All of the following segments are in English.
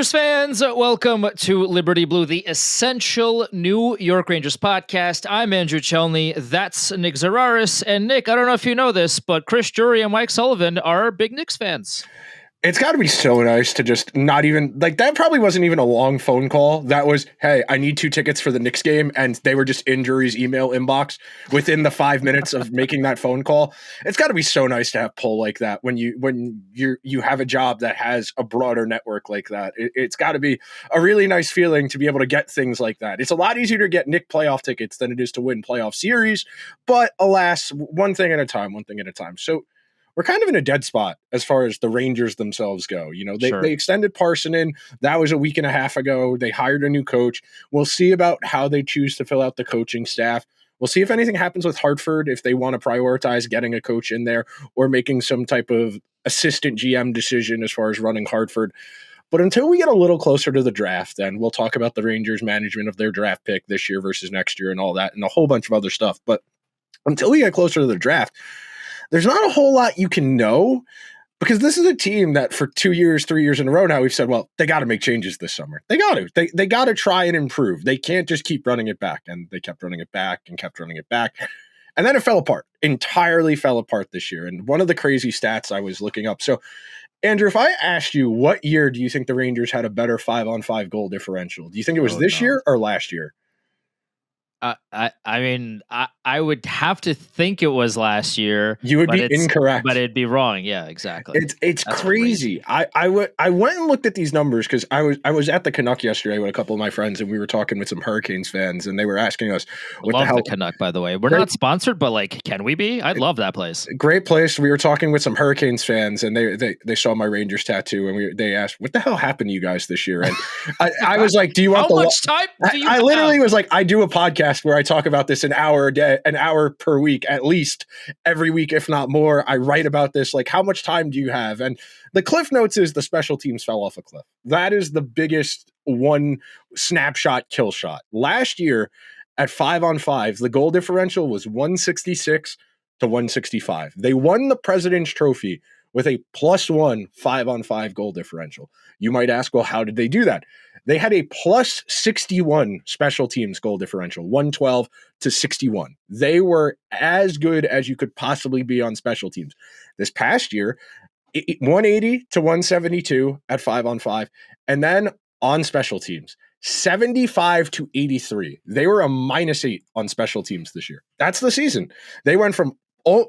Rangers fans, welcome to Liberty Blue, the essential New York Rangers podcast. I'm Andrew Chelney. That's Nick Zararis. And Nick, I don't know if you know this, but Chris Drury and Mike Sullivan are big Knicks fans. It's got to be so nice to just not even, like, that probably wasn't even a long phone call. That was, hey, I need 2 tickets for the Knicks game, and they were just in Drury's email inbox within the 5 minutes of making that phone call. It's got to be so nice to have pull like that when you have a job that has a broader network like that. It's got to be a really nice feeling to be able to get things like that. It's a lot easier to get Knick playoff tickets than it is to win playoff series, but alas, one thing at a time. So we're kind of in a dead spot as far as the Rangers themselves go. You know, they extended Parson in. That was a week and a half ago. They hired a new coach. We'll see about how they choose to fill out the coaching staff. We'll see if anything happens with Hartford, if they want to prioritize getting a coach in there or making some type of assistant GM decision as far as running Hartford. But until we get a little closer to the draft, then we'll talk about the Rangers' management of their draft pick this year versus next year and all that and a whole bunch of other stuff. But until we get closer to the draft, there's not a whole lot you can know, because this is a team that for 2 years, 3 years in a row now, we've said, well, they got to make changes this summer. They got to. They got to try and improve. They can't just keep running it back. And they kept running it back and kept running it back. And then it fell apart, entirely fell apart this year. And one of the crazy stats I was looking up. So, Andrew, if I asked you, what year do you think the Rangers had a better 5-on-5 goal differential? Do you think it was this year or last year? I would have to think it was last year. You would be incorrect, but it'd be wrong. Yeah, exactly. It's crazy. I went and looked at these numbers because I was at the Canuck yesterday with a couple of my friends, and we were talking with some Hurricanes fans, and they were asking us, "What the hell?" The Canuck, by the way, we're not sponsored, but like, can we be? I'd love that place. Great place. We were talking with some Hurricanes fans, and they saw my Rangers tattoo, and they asked, "What the hell happened to you guys this year?" And I was like, "Do you want how much time? Do you I literally was like, I do a podcast where I talk about this an hour a day, an hour per week, at least every week, if not more. I write about this. Like, how much time do you have?" And the Cliff Notes is the special teams fell off a cliff. That is the biggest one snapshot kill shot. Last year at 5-on-5, the goal differential was 166 to 165. They won the President's Trophy with a +1 5-on-5 goal differential. You might ask, well, how did they do that? They had a +61 special teams goal differential, 112 to 61. They were as good as you could possibly be on special teams. This past year, 180 to 172 at 5-on-5. And then on special teams, 75 to 83. They were a -8 on special teams this year. That's the season. They went from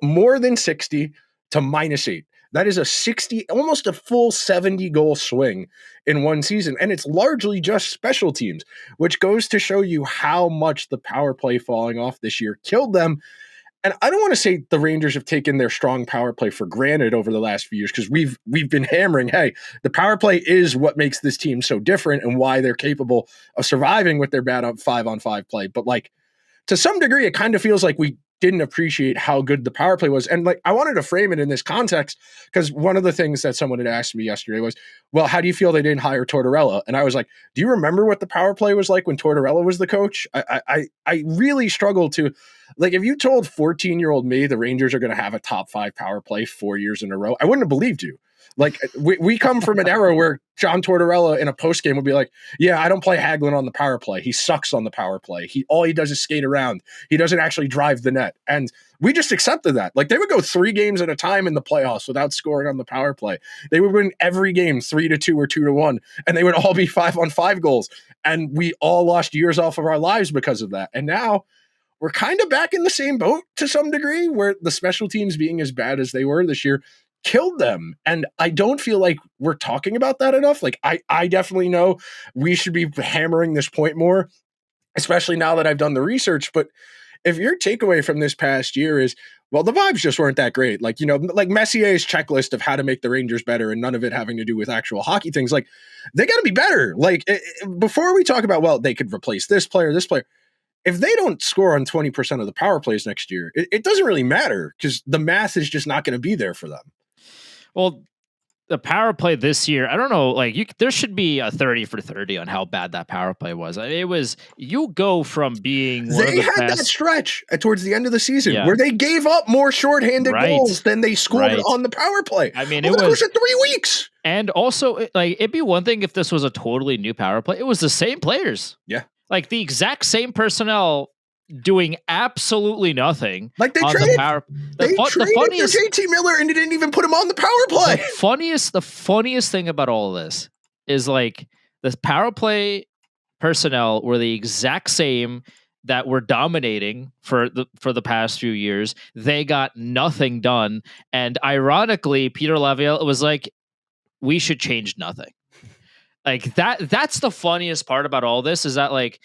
more than 60 to -8. That is a 60, almost a full 70 goal swing in one season. And it's largely just special teams, which goes to show you how much the power play falling off this year killed them. And I don't want to say the Rangers have taken their strong power play for granted over the last few years, because we've been hammering, hey, the power play is what makes this team so different and why they're capable of surviving with their bad 5-on-5 play. But like, to some degree, it kind of feels like we didn't appreciate how good the power play was. And like, I wanted to frame it in this context, because one of the things that someone had asked me yesterday was, well, how do you feel they didn't hire Tortorella? And I was like, do you remember what the power play was like when Tortorella was the coach? I really struggled to, like, if you told 14-year-old me the Rangers are going to have a top 5 power play 4 years in a row, I wouldn't have believed you. Like, we come from an era where John Tortorella in a postgame would be like, yeah, I don't play Hagelin on the power play. He sucks on the power play. All he does is skate around. He doesn't actually drive the net. And we just accepted that. Like, they would go 3 games at a time in the playoffs without scoring on the power play. They would win every game 3-2 or 2-1, and they would all be 5-on-5 goals. And we all lost years off of our lives because of that. And now we're kind of back in the same boat to some degree, where the special teams being as bad as they were this year killed them. And I don't feel like we're talking about that enough. Like, I definitely know we should be hammering this point more, especially now that I've done the research. But if your takeaway from this past year is, well, the vibes just weren't that great. Like, you know, like Messier's checklist of how to make the Rangers better, and none of it having to do with actual hockey things. Like, they got to be better. Like, before we talk about, well, they could replace this player, if they don't score on 20% of the power plays next year, it doesn't really matter, because the math is just not going to be there for them. Well, the power play this year, I don't know, like there should be a 30 for 30 on how bad that power play was. It was, you go from being one of They the had that best. stretch towards the end of the season Yeah. where they gave up more shorthanded goals Right. than they scored Right. on the power play. I mean, Over it the course was, of 3 weeks. and also like it'd be one thing if this was a totally new power play. It was the same players. Yeah. Like the exact same personnel doing absolutely nothing Like they on the traded, power. they The traded for funniest, JT Miller and they didn't even put him on the power play. the funniest thing about all of this is like the power play personnel were the exact same that were dominating for the past few years. They got nothing done, and ironically, Peter Laviolette was like, "We should change nothing." Like that's the funniest part about all this, is that like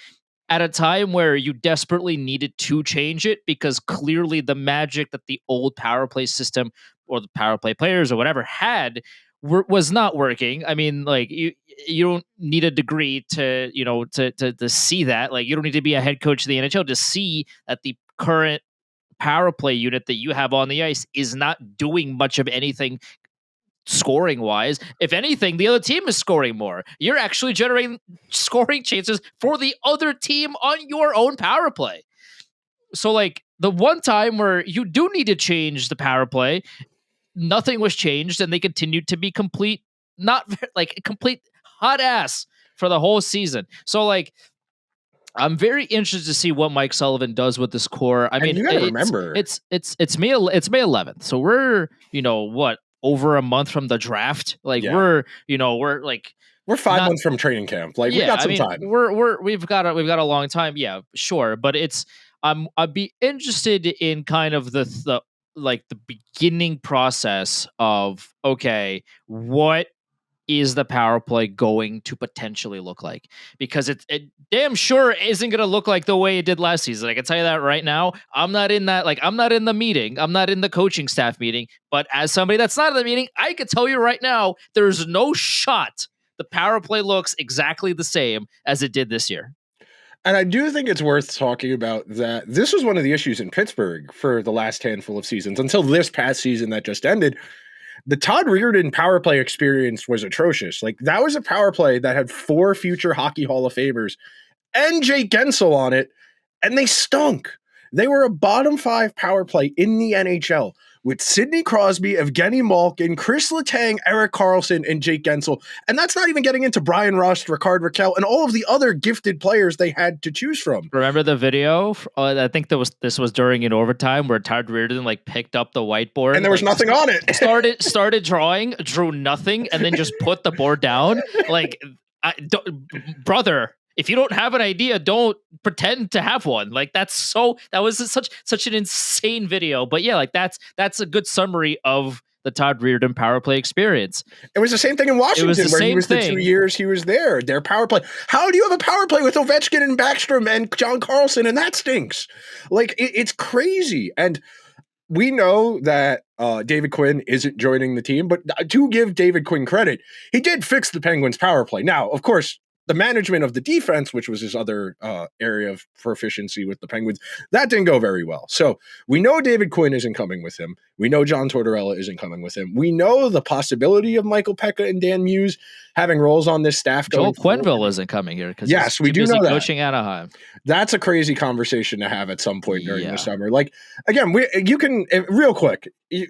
at a time where you desperately needed to change it because clearly the magic that the old power play system or the power play players or whatever had was not working. I mean, like you don't need a degree to, you know, to see that. Like you don't need to be a head coach of the NHL to see that the current power play unit that you have on the ice is not doing much of anything scoring wise. If anything, the other team is scoring more. You're actually generating scoring chances for the other team on your own power play. So like the one time where you do need to change the power play, nothing was changed and they continued to be complete, not like complete hot ass for the whole season. So like I'm very interested to see what Mike Sullivan does with this core. I And mean, you got to remember, it's May 11th, so we're, you know, what, over a month from the draft. Like Yeah. we're like we're 5 not, months from training camp. Like we yeah. got I some mean, time. we've got a long time. Yeah, sure, but it's I'd be interested in kind of the like the beginning process of, okay, what is the power play going to potentially look like? Because it damn sure isn't going to look like the way it did last season. I can tell you that right now. I'm not in that, like, I'm not in the meeting. I'm not in the coaching staff meeting. But as somebody that's not in the meeting, I can tell you right now, there's no shot the power play looks exactly the same as it did this year. And I do think it's worth talking about that this was one of the issues in Pittsburgh for the last handful of seasons until this past season that just ended. The Todd Reirden power play experience was atrocious. Like that was a power play that had 4 future Hockey Hall of Famers and Jake Gensel on it, and they stunk. They were a bottom 5 power play in the NHL with Sidney Crosby, Evgeny Malkin, Chris Letang, Erik Karlsson, and Jake Gensel. And that's not even getting into Brian Rust, Ricard Raquel, and all of the other gifted players they had to choose from. Remember the video? I think this was during an overtime where Todd Reirden like picked up the whiteboard And there was like, nothing on it. started drawing, drew nothing, and then just put the board down. Like, brother, if you don't have an idea, don't pretend to have one. Like that was such an insane video. But yeah, like that's a good summary of the Todd Reirden power play experience. It was the same thing in Washington where he was the 2 years he was there. Their power play. How do you have a power play with Ovechkin and Backstrom and John Carlson, and that stinks? Like it's crazy. And we know that David Quinn isn't joining the team, but to give David Quinn credit, he did fix the Penguins power play. Now, of course, the management of the defense, which was his other area of proficiency with the Penguins, that didn't go very well. So we know David Quinn isn't coming with him. We know John Tortorella isn't coming with him. We know the possibility of Michael Pekka and Dan Muse having roles on this staff. Joel Quenneville isn't coming here because yes, we do know that. Coaching Anaheim. That's a crazy conversation to have at some point during the summer. Like again, you can real quick.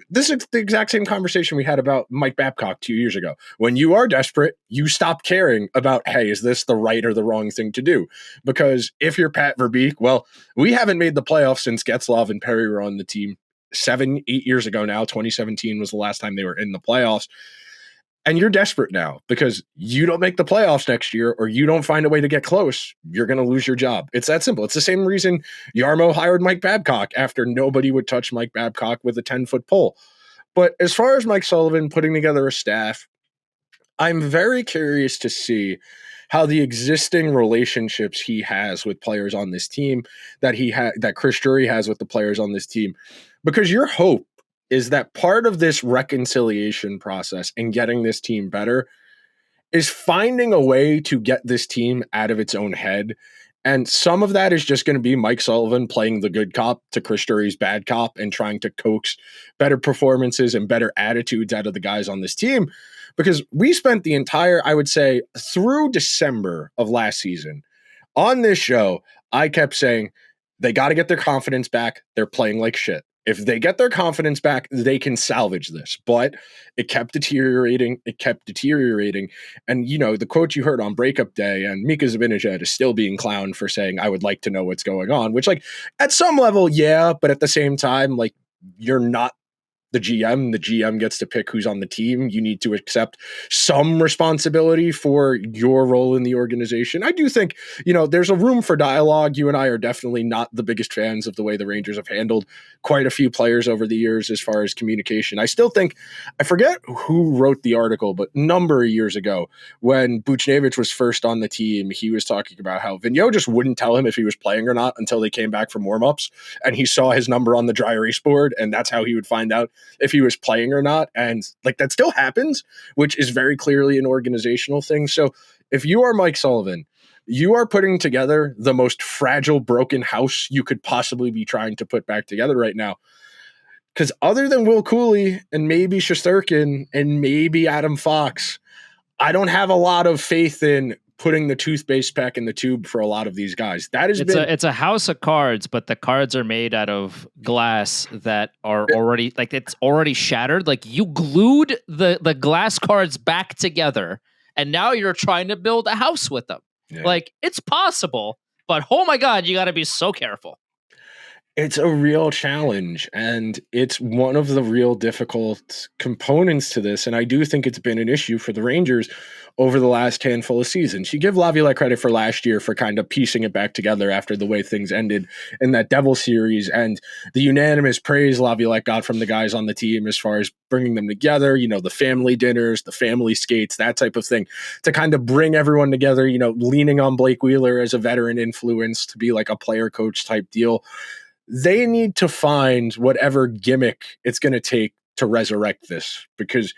This is the exact same conversation we had about Mike Babcock 2 years ago. When you are desperate, you stop caring about, hey, is this the right or the wrong thing to do? Because if you're Pat Verbeek, well, we haven't made the playoffs since Getzlaf and Perry were on the team 7-8 years ago now. 2017 was the last time they were in the playoffs. And you're desperate now because you don't make the playoffs next year or you don't find a way to get close, you're going to lose your job. It's that simple. It's the same reason Yarmo hired Mike Babcock after nobody would touch Mike Babcock with a 10-foot pole. But as far as Mike Sullivan putting together a staff, I'm very curious to see how the existing relationships he has with players on this team that Chris Drury has with the players on this team, because your hope is that part of this reconciliation process and getting this team better is finding a way to get this team out of its own head. And some of that is just going to be Mike Sullivan playing the good cop to Chris Drury's bad cop and trying to coax better performances and better attitudes out of the guys on this team. because we spent the entire, I would say, through December of last season on this show, I kept saying they got to get their confidence back. They're playing like shit. If they get their confidence back, they can salvage this. But it kept deteriorating. It kept deteriorating. And, you know, the quote you heard on breakup day, and Mika Zibanejad is still being clowned for saying, I would like to know what's going on, which, like, at some level, yeah, but at the same time, like, you're not the GM. The GM gets to pick who's on the team. You need to accept some responsibility for your role in the organization. I do think, you know, there's a room for dialogue. You and I are definitely not the biggest fans of the way the Rangers have handled quite a few players over the years as far as communication. I still think, I forget who wrote the article, but a number of years ago when Buchnevich was first on the team, he was talking about how Vigneault just wouldn't tell him if he was playing or not until they came back from warmups, and he saw his number on the dry erase board, and that's how he would find out if he was playing or not. And like, that still happens, which is very clearly an organizational thing. So if you are Mike Sullivan, you are putting together the most fragile, broken house you could possibly be trying to put back together right now. Because other than Will Cooley and maybe Shesterkin and maybe Adam Fox, I don't have a lot of faith in putting the toothpaste back in the tube for a lot of these guys. It's a house of cards, but the cards are made out of glass that are already, like, it's already shattered. Like, you glued the glass cards back together, and now you're trying to build a house with them. Yeah. Like, it's possible, but oh my God, you got to be so careful. It's a real challenge, and it's one of the real difficult components to this. And I do think it's been an issue for the Rangers over the last handful of seasons. You give Laviolette credit for last year for kind of piecing it back together after the way things ended in that Devil series, and the unanimous praise Laviolette got from the guys on the team as far as bringing them together, you know, the family dinners, the family skates, that type of thing, to kind of bring everyone together, you know, leaning on Blake Wheeler as a veteran influence to be like a player coach type deal. They need to find whatever gimmick it's going to take to resurrect this, because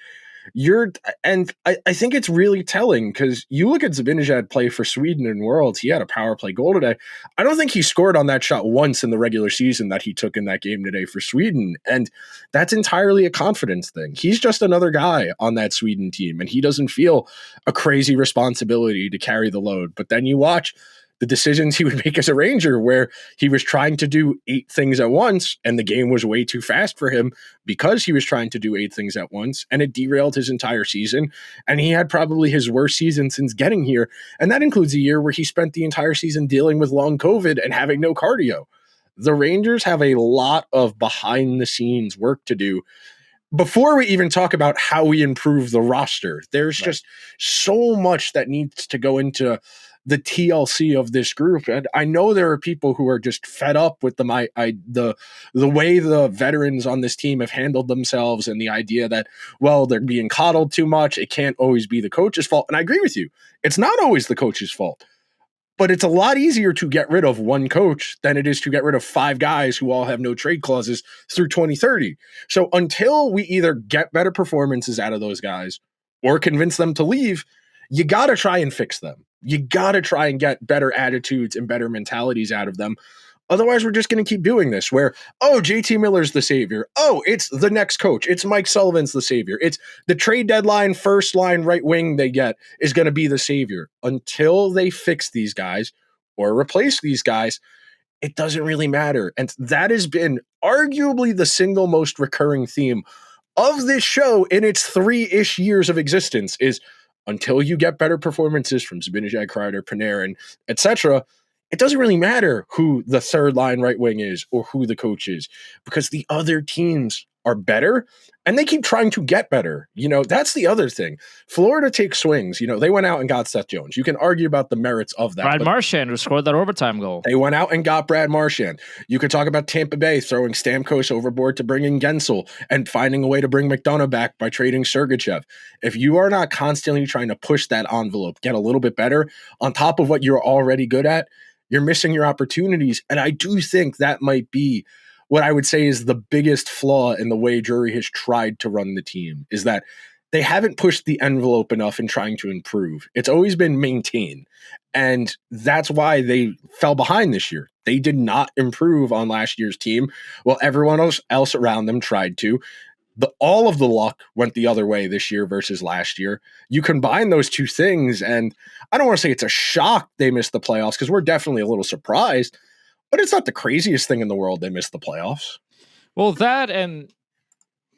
I think it's really telling, because you look at Zibanejad play for Sweden in Worlds, he had a power play goal today. I don't think he scored on that shot once in the regular season that he took in that game today for Sweden. And that's entirely a confidence thing. He's just another guy on that Sweden team, and he doesn't feel a crazy responsibility to carry the load. But then you watch the decisions he would make as a Ranger, where he was trying to do 8 things at once, and the game was way too fast for him because he was trying to do 8 things at once, and it derailed his entire season. And he had probably his worst season since getting here. And that includes a year where he spent the entire season dealing with long COVID and having no cardio. The Rangers have a lot of behind the scenes work to do before we even talk about how we improve the roster. There's just so much that needs to go into the TLC of this group. And I know there are people who are just fed up with the way the veterans on this team have handled themselves, and the idea that, well, they're being coddled too much. It can't always be the coach's fault. And I agree with you. It's not always the coach's fault. But it's a lot easier to get rid of one coach than it is to get rid of 5 guys who all have no trade clauses through 2030. So until we either get better performances out of those guys or convince them to leave, you got to try and fix them. You got to try and get better attitudes and better mentalities out of them. Otherwise, we're just going to keep doing this where, oh, JT Miller's the savior. Oh, it's the next coach. It's Mike Sullivan's the savior. It's the trade deadline first line right wing they get is going to be the savior. Until they fix these guys or replace these guys, it doesn't really matter. And that has been arguably the single most recurring theme of this show in its 3-ish years of existence, is until you get better performances from Zibanejad, Kreider, Panarin, etc., it doesn't really matter who the third line right wing is or who the coach is, because the other teams are better and they keep trying to get better. You know, that's the other thing. Florida takes swings. You know, they went out and got Seth Jones. You can argue about the merits of that. Brad Marchand, who scored that overtime goal. They went out and got Brad Marchand. You could talk about Tampa Bay throwing Stamkos overboard to bring in Gensel and finding a way to bring McDonough back by trading Sergachev. If you are not constantly trying to push that envelope, get a little bit better on top of what you're already good at, you're missing your opportunities. And I do think that might be what I would say is the biggest flaw in the way Drury has tried to run the team, is that they haven't pushed the envelope enough in trying to improve. It's always been maintain. And that's why they fell behind this year. They did not improve on last year's team while everyone else around them tried to. all of the luck went the other way this year versus last year. You combine those two things, and I don't want to say it's a shock they missed the playoffs, because we're definitely a little surprised, but it's not the craziest thing in the world they missed the playoffs. Well, that and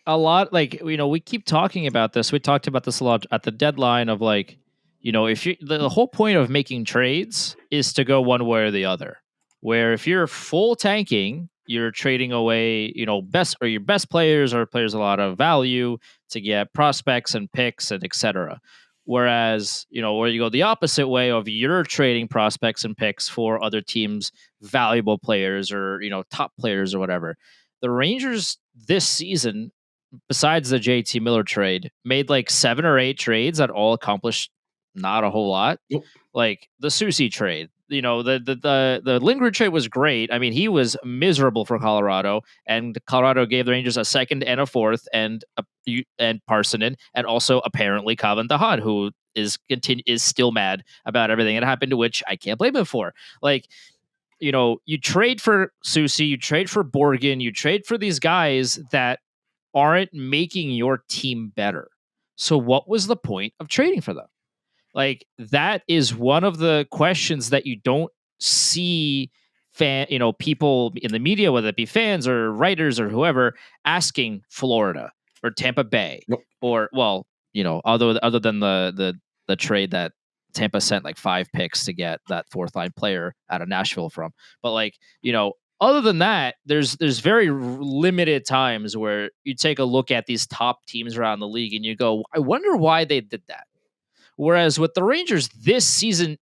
a lot, like, we keep talking about this. We talked about this a lot at the deadline of, like, if you the whole point of making trades is to go one way or the other. Where if you're full tanking, you're trading away, your best players or players a lot of value to get prospects and picks and etc. Whereas, where you go the opposite way of you're trading prospects and picks for other teams' valuable players or, top players or whatever. The Rangers this season, besides the JT Miller trade, made like 7 or 8 trades that all accomplished not a whole lot. Nope. Like the Soucy trade, the Lindgren trade was great. I mean, he was miserable for Colorado, and Colorado gave the Rangers a second and a fourth, and Parsonen, and also apparently Calvin DeHaan, who is still mad about everything that happened, to which I can't blame him for. Like, you trade for Soucy, you trade for Borgen, you trade for these guys that aren't making your team better. So what was the point of trading for them? Like, that is one of the questions that you don't see people in the media, whether it be fans or writers or whoever, asking Florida or Tampa Bay. Nope. Or, well, other than the trade that Tampa sent like 5 picks to get that fourth line player out of Nashville from. But, like, other than that, there's very limited times where you take a look at these top teams around the league and you go, I wonder why they did that. Whereas with the Rangers this season,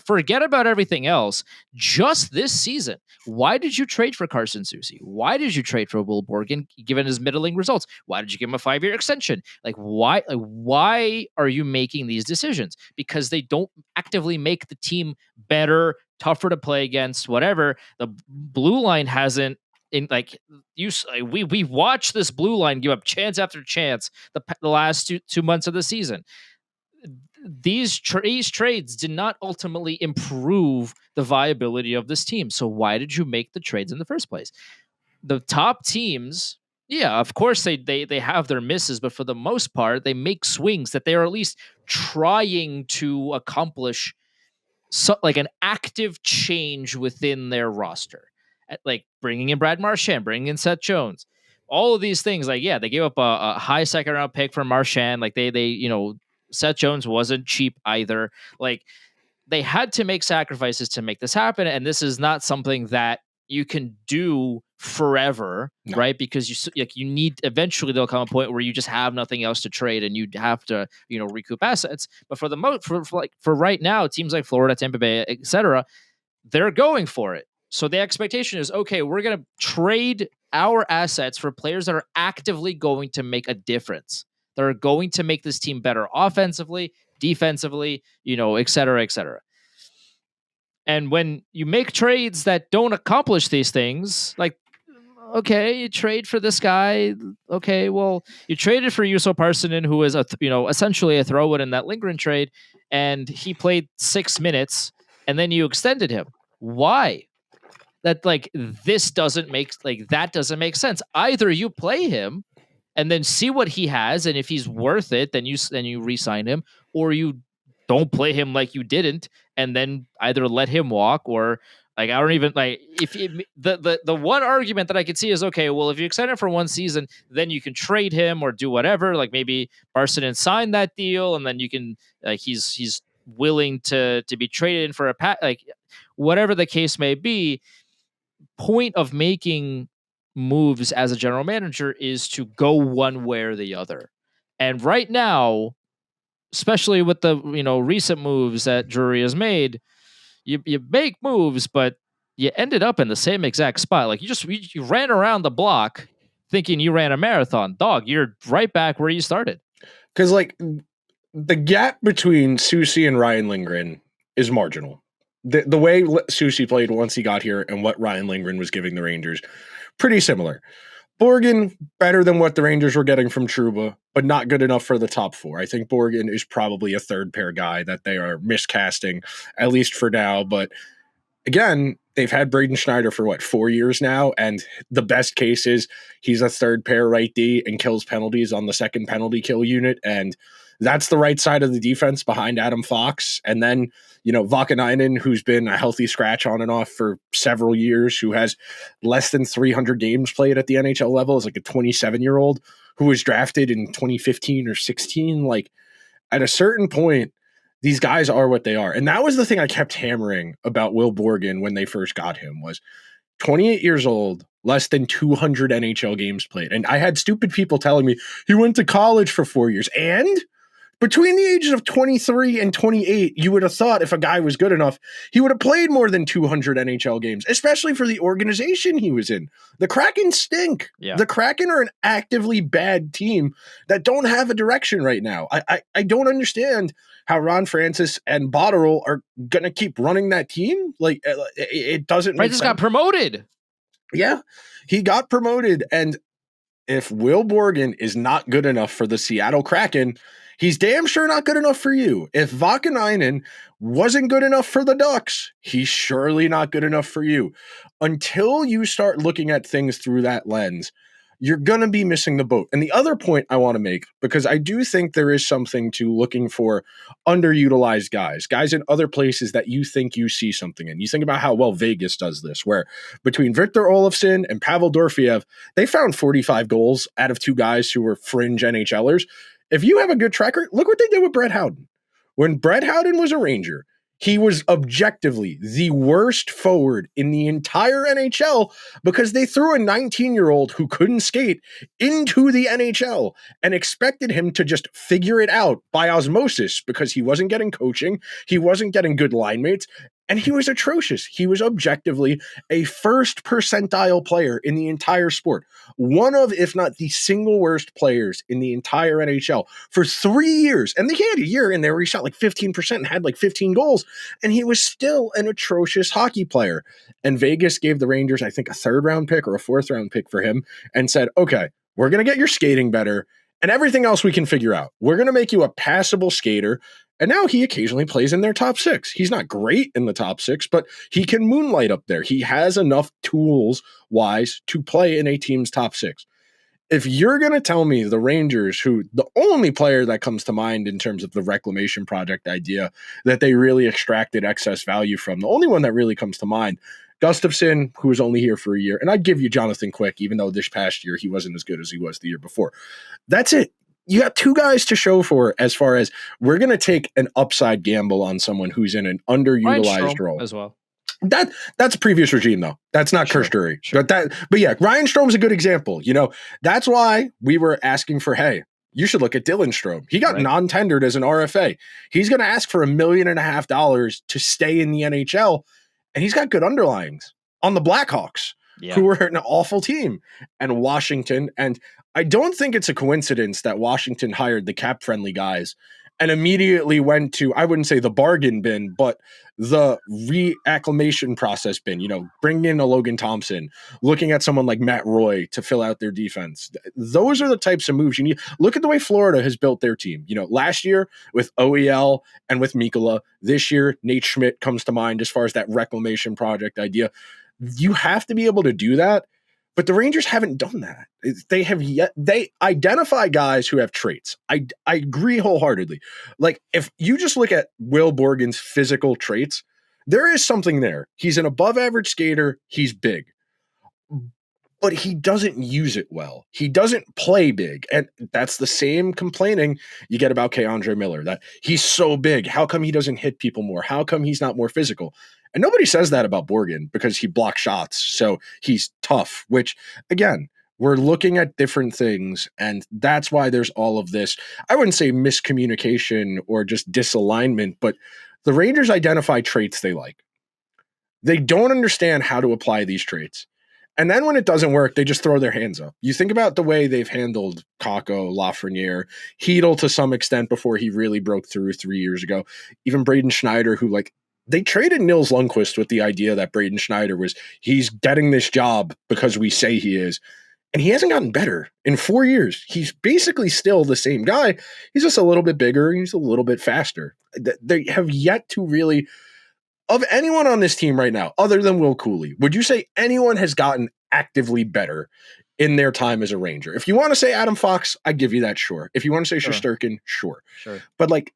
forget about everything else. Just this season, why did you trade for Carson Soucy? Why did you trade for Will Borgen, given his middling results? Why did you give him a 5-year extension? Like, why? Like, why are you making these decisions? Because they don't actively make the team better, tougher to play against, whatever. The blue line hasn't. We watched this blue line give up chance after chance the last 2 months of the season. These trades did not ultimately improve the viability of this team. So why did you make the trades in the first place? The top teams, yeah, of course they have their misses, but for the most part, they make swings that they are at least trying to accomplish, like an active change within their roster, like bringing in Brad Marchand, bringing in Seth Jones. All of these things, like, yeah, they gave up a high second round pick for Marchand. Like they Seth Jones wasn't cheap either. Like, they had to make sacrifices to make this happen, and this is not something that you can do forever, no. Right? Because you need, eventually there'll come a point where you just have nothing else to trade, and you have to recoup assets. But for right now, teams like Florida, Tampa Bay, etc., they're going for it. So the expectation is, okay, we're going to trade our assets for players that are actively going to make a difference. That are going to make this team better offensively, defensively, et cetera, et cetera. And when you make trades that don't accomplish these things, like, okay, you trade for this guy. Okay, well, you traded for Juuso Parssinen, who is essentially a throw-in in that Lindgren trade, and he played 6 minutes, and then you extended him. Why? That that doesn't make sense. Either you play him and then see what he has, and if he's worth it, then you re-sign him, or you don't play him like you didn't, and then either let him walk, or like, I don't even like, if the one argument that I could see is, okay, well, if you extend it for 1 season, then you can trade him or do whatever. Like, maybe Parssinen signed that deal, and then you can, like, he's willing to be traded in for a pack, like, whatever the case may be. Point of making moves as a general manager is to go one way or the other. And right now, especially with the recent moves that Drury has made, you make moves, but you ended up in the same exact spot. Like, you ran around the block thinking you ran a marathon. Dog, you're right back where you started. Because, like, the gap between Soucy and Ryan Lindgren is marginal. The way Soucy played once he got here and what Ryan Lindgren was giving the Rangers, pretty similar. Borgen, better than what the Rangers were getting from Trouba, but not good enough for the top 4. I think Borgen is probably a third pair guy that they are miscasting, at least for now. But again, they've had Braden Schneider for 4 years now, and the best case is he's a third pair right D and kills penalties on the second penalty kill unit, and that's the right side of the defense behind Adam Fox. And then, Vakanainen, who's been a healthy scratch on and off for several years, who has less than 300 games played at the NHL level, is like a 27-year-old who was drafted in 2015 or 16. Like, at a certain point, these guys are what they are. And that was the thing I kept hammering about Will Borgen when they first got him, was 28 years old, less than 200 NHL games played. And I had stupid people telling me he went to college for 4 years. And between the ages of 23 and 28, you would have thought if a guy was good enough, he would have played more than 200 NHL games, especially for the organization he was in. The Kraken stink. Yeah. The Kraken are an actively bad team that don't have a direction right now. I don't understand how Ron Francis and Botterill are going to keep running that team. Like, it doesn't make Francis sense. got promoted. Yeah, he got promoted. And if Will Borgen is not good enough for the Seattle Kraken, he's damn sure not good enough for you. If Vakanainen wasn't good enough for the Ducks, he's surely not good enough for you. Until you start looking at things through that lens, you're going to be missing the boat. And the other point I want to make, because I do think there is something to looking for underutilized guys in other places that you think you see something in. You think about how well Vegas does this, where between Victor Olofsson and Pavel Dorofeev, they found 45 goals out of two guys who were fringe NHLers. If you have a good tracker, look what they did with Brett Howden. When Brett Howden was a Ranger, he was objectively the worst forward in the entire NHL because they threw a 19-year-old who couldn't skate into the NHL and expected him to just figure it out by osmosis because he wasn't getting coaching, he wasn't getting good line mates, and he was atrocious. He was objectively a first percentile player in the entire sport. One of, if not the single worst players in the entire NHL for 3 years. And he had a year in there where he shot like 15% and had like 15 goals. And he was still an atrocious hockey player. And Vegas gave the Rangers, I think, a 3rd round pick or a 4th round pick for him and said, okay, we're going to get your skating better and everything else we can figure out. We're going to make you a passable skater. And now he occasionally plays in their top 6. He's not great in the top 6, but he can moonlight up there. He has enough tools-wise to play in a team's top 6. If you're going to tell me the Rangers, who the only player that comes to mind in terms of the reclamation project idea that they really extracted excess value from, the only one that really comes to mind, Gustafsson, who was only here for a year, and I'd give you Jonathan Quick, even though this past year he wasn't as good as he was the year before. That's it. You got 2 guys to show for as far as we're going to take an upside gamble on someone who's in an underutilized role as well. That's a previous regime though. That's not Chris Drury. Sure. But yeah, Ryan Strome's a good example. That's why we were asking for, hey, you should look at Dylan Strome. He got non-tendered as an RFA. He's going to ask for $1.5 million to stay in the NHL, and he's got good underlines on the Blackhawks, who were an awful team, and Washington. And I don't think it's a coincidence that Washington hired the cap-friendly guys and immediately went to, I wouldn't say the bargain bin, but the reacclimation process bin, bringing in a Logan Thompson, looking at someone like Matt Roy to fill out their defense. Those are the types of moves you need. Look at the way Florida has built their team. Last year with OEL and with Mikkola, this year, Nate Schmidt comes to mind as far as that reclamation project idea. You have to be able to do that. But the Rangers haven't done that. They identify guys who have traits. I agree wholeheartedly. Like, if you just look at Will Borgen's physical traits, there is something there. He's an above average skater. He's big, but he doesn't use it well. He doesn't play big. And that's the same complaining you get about K'Andre Miller, that he's so big. How come he doesn't hit people more? How come he's not more physical? And nobody says that about Borgen because he blocks shots. So he's tough, which, again, we're looking at different things. And that's why there's all of this, I wouldn't say miscommunication or just disalignment, but the Rangers identify traits they like. They don't understand how to apply these traits. And then when it doesn't work, they just throw their hands up. You think about the way they've handled Kakko, Lafreniere, Hedl to some extent before he really broke through 3 years ago. Even Braden Schneider, who they traded Nils Lundqvist with the idea that Braden Schneider he's getting this job because we say he is. And he hasn't gotten better in 4 years. He's basically still the same guy. He's just a little bit bigger. He's a little bit faster. They have yet to really of anyone on this team right now, other than Will Cooley, would you say anyone has gotten actively better in their time as a Ranger? If you want to say Adam Fox, I give you that, sure. If you want to say Shesterkin, sure. But like,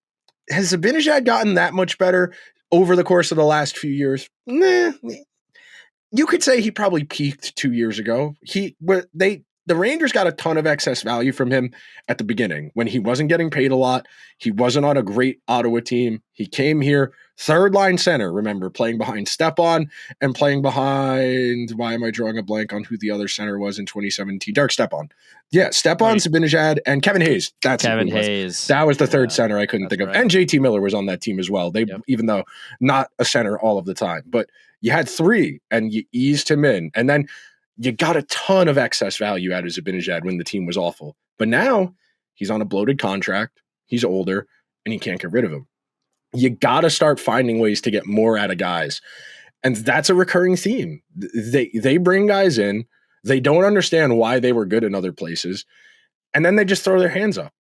has Zibanejad gotten that much better over the course of the last few years? Nah. You could say he probably peaked 2 years ago. The Rangers got a ton of excess value from him at the beginning when he wasn't getting paid a lot. He wasn't on a great Ottawa team. He came here, third line center, remember, playing behind Stepan and playing behind, why am I drawing a blank on who the other center was in 2017? Derek Stepan. Yeah, Stepan, Zibanejad, and Kevin Hayes. That's Kevin Hayes. That was the third center I couldn't think of. Right. And JT Miller was on that team as well. Even though not a center all of the time. But you had three, and you eased him in. And then you got a ton of excess value out of Zibanejad when the team was awful. But now he's on a bloated contract. He's older, and you can't get rid of him. You got to start finding ways to get more out of guys. And that's a recurring theme. They bring guys in. They don't understand why they were good in other places. And then they just throw their hands up.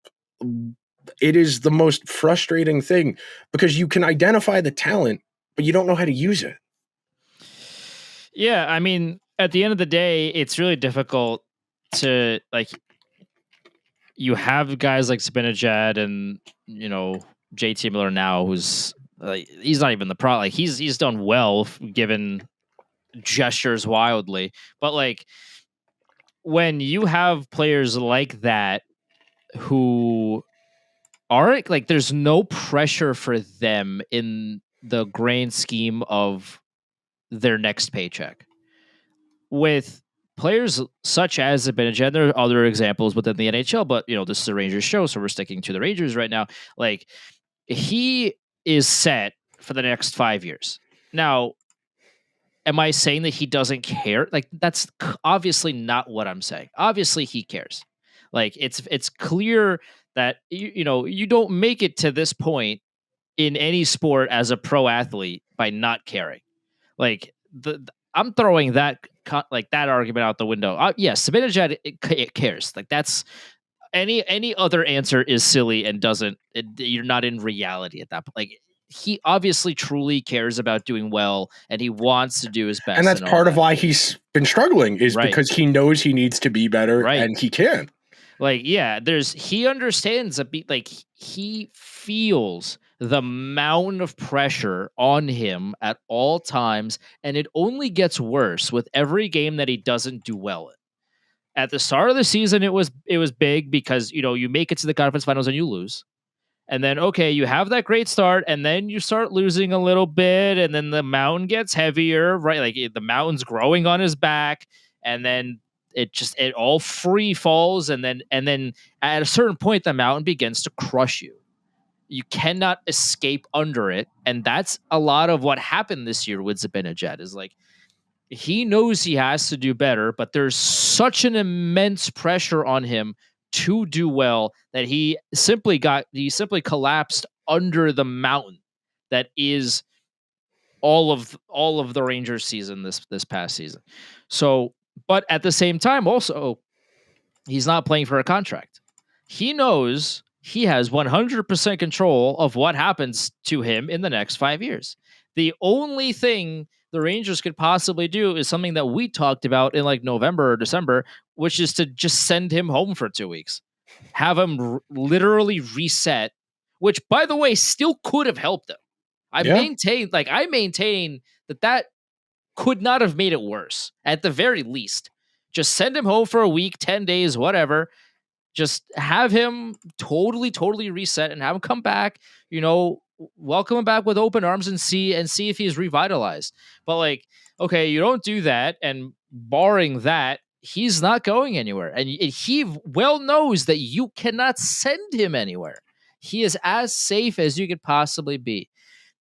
It is the most frustrating thing because you can identify the talent, but you don't know how to use it. Yeah, I mean, at the end of the day, it's really difficult to, like, you have guys like Zibanejad and, you know, JT Miller now, who's he's not even the pro. Like, he's done well given gestures wildly, but like when you have players like that who aren't like, there's no pressure for them in the grand scheme of their next paycheck. With players such as Zibanejad, there are other examples within the NHL, but you know, this is a Rangers show, so we're sticking to the Rangers right now. Like, he is set for the next 5 years. Now, am I saying that he doesn't care? Like, that's obviously not what I'm saying. Obviously, he cares. Like, it's clear that you know, you don't make it to this point in any sport as a pro athlete by not caring. Like, I'm throwing that argument out the window. Yes, Zibanejad it cares. Like, that's any other answer is silly and doesn't. You're not in reality at that point. Like, he obviously truly cares about doing well, and he wants to do his best. And that's part of why he's been struggling is because he knows he needs to be better, and he can't. Like, yeah, he understands like, he feels the mountain of pressure on him at all times, and it only gets worse with every game that he doesn't do well in. At the start of the season, it was big because, you know, you make it to the conference finals and you lose. And then, okay, you have that great start, and then you start losing a little bit, and then the mountain gets heavier, right? Like, the mountain's growing on his back, and then it all free falls, and then at a certain point, the mountain begins to crush you. You cannot escape under it, and that's a lot of what happened this year with Zibanejad. Is like, he knows he has to do better, but there's such an immense pressure on him to do well that he simply collapsed under the mountain that is all of the Rangers season this past season. So, but at the same time, also, he's not playing for a contract. He knows he has 100% control of what happens to him in the next 5 years. The only thing the Rangers could possibly do is something that we talked about in like November or December, which is to just send him home for 2 weeks. Have him literally reset, which, by the way, still could have helped him. I maintain that could not have made it worse. At the very least, just send him home for a week, 10 days, whatever. Just have him totally reset and have him come back, you know, welcome him back with open arms and see if he's revitalized. But like, okay, you don't do that. And barring that, he's not going anywhere. And he well knows that you cannot send him anywhere. He is as safe as you could possibly be,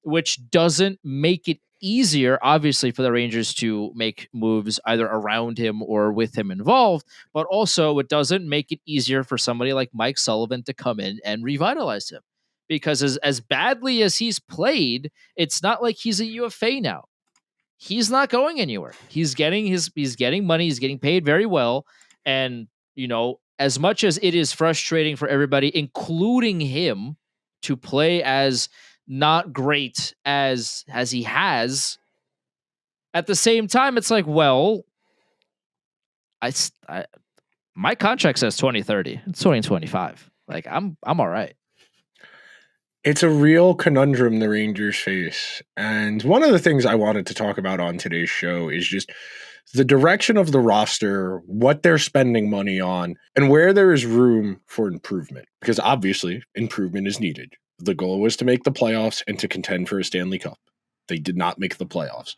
which doesn't make it easier, obviously, for the Rangers to make moves either around him or with him involved, but also it doesn't make it easier for somebody like Mike Sullivan to come in and revitalize him. Because as badly as he's played, it's not like he's a UFA now. He's not going anywhere. He's getting money, he's getting paid very well. And, you know, as much as it is frustrating for everybody, including him, to play as not great as he has, at the same time, it's like, well, I my contract says 2030. It's 2025. Like I'm all right. It's a real conundrum the Rangers face. And one of the things I wanted to talk about on today's show is just the direction of the roster, what they're spending money on, and where there is room for improvement. Because obviously, improvement is needed. The goal was to make the playoffs and to contend for a Stanley Cup. They did not make the playoffs.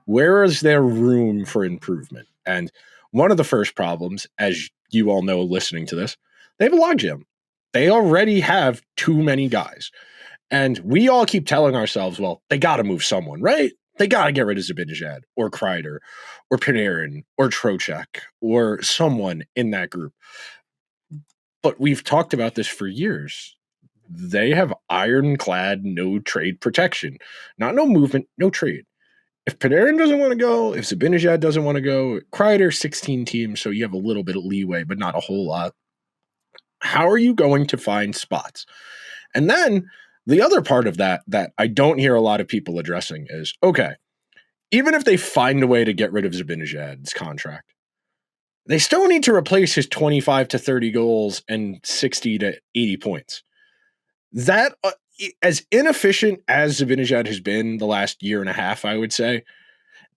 Where is there room for improvement? And one of the first problems, as you all know listening to this, they have a logjam. They already have too many guys. And we all keep telling ourselves, well, they got to move someone, right? They got to get rid of Zibanejad or Kreider or Panarin or Trocheck or someone in that group. But we've talked about this for years. They have ironclad no trade protection. Not no movement, no trade. If Panarin doesn't want to go, if Zibanejad doesn't want to go, Kreider, 16 teams, so you have a little bit of leeway, but not a whole lot. How are you going to find spots? And then the other part of that I don't hear a lot of people addressing is, okay, even if they find a way to get rid of Zibanejad's contract, they still need to replace his 25 to 30 goals and 60 to 80 points. That, as inefficient as Zibanejad has been the last year and a half, I would say,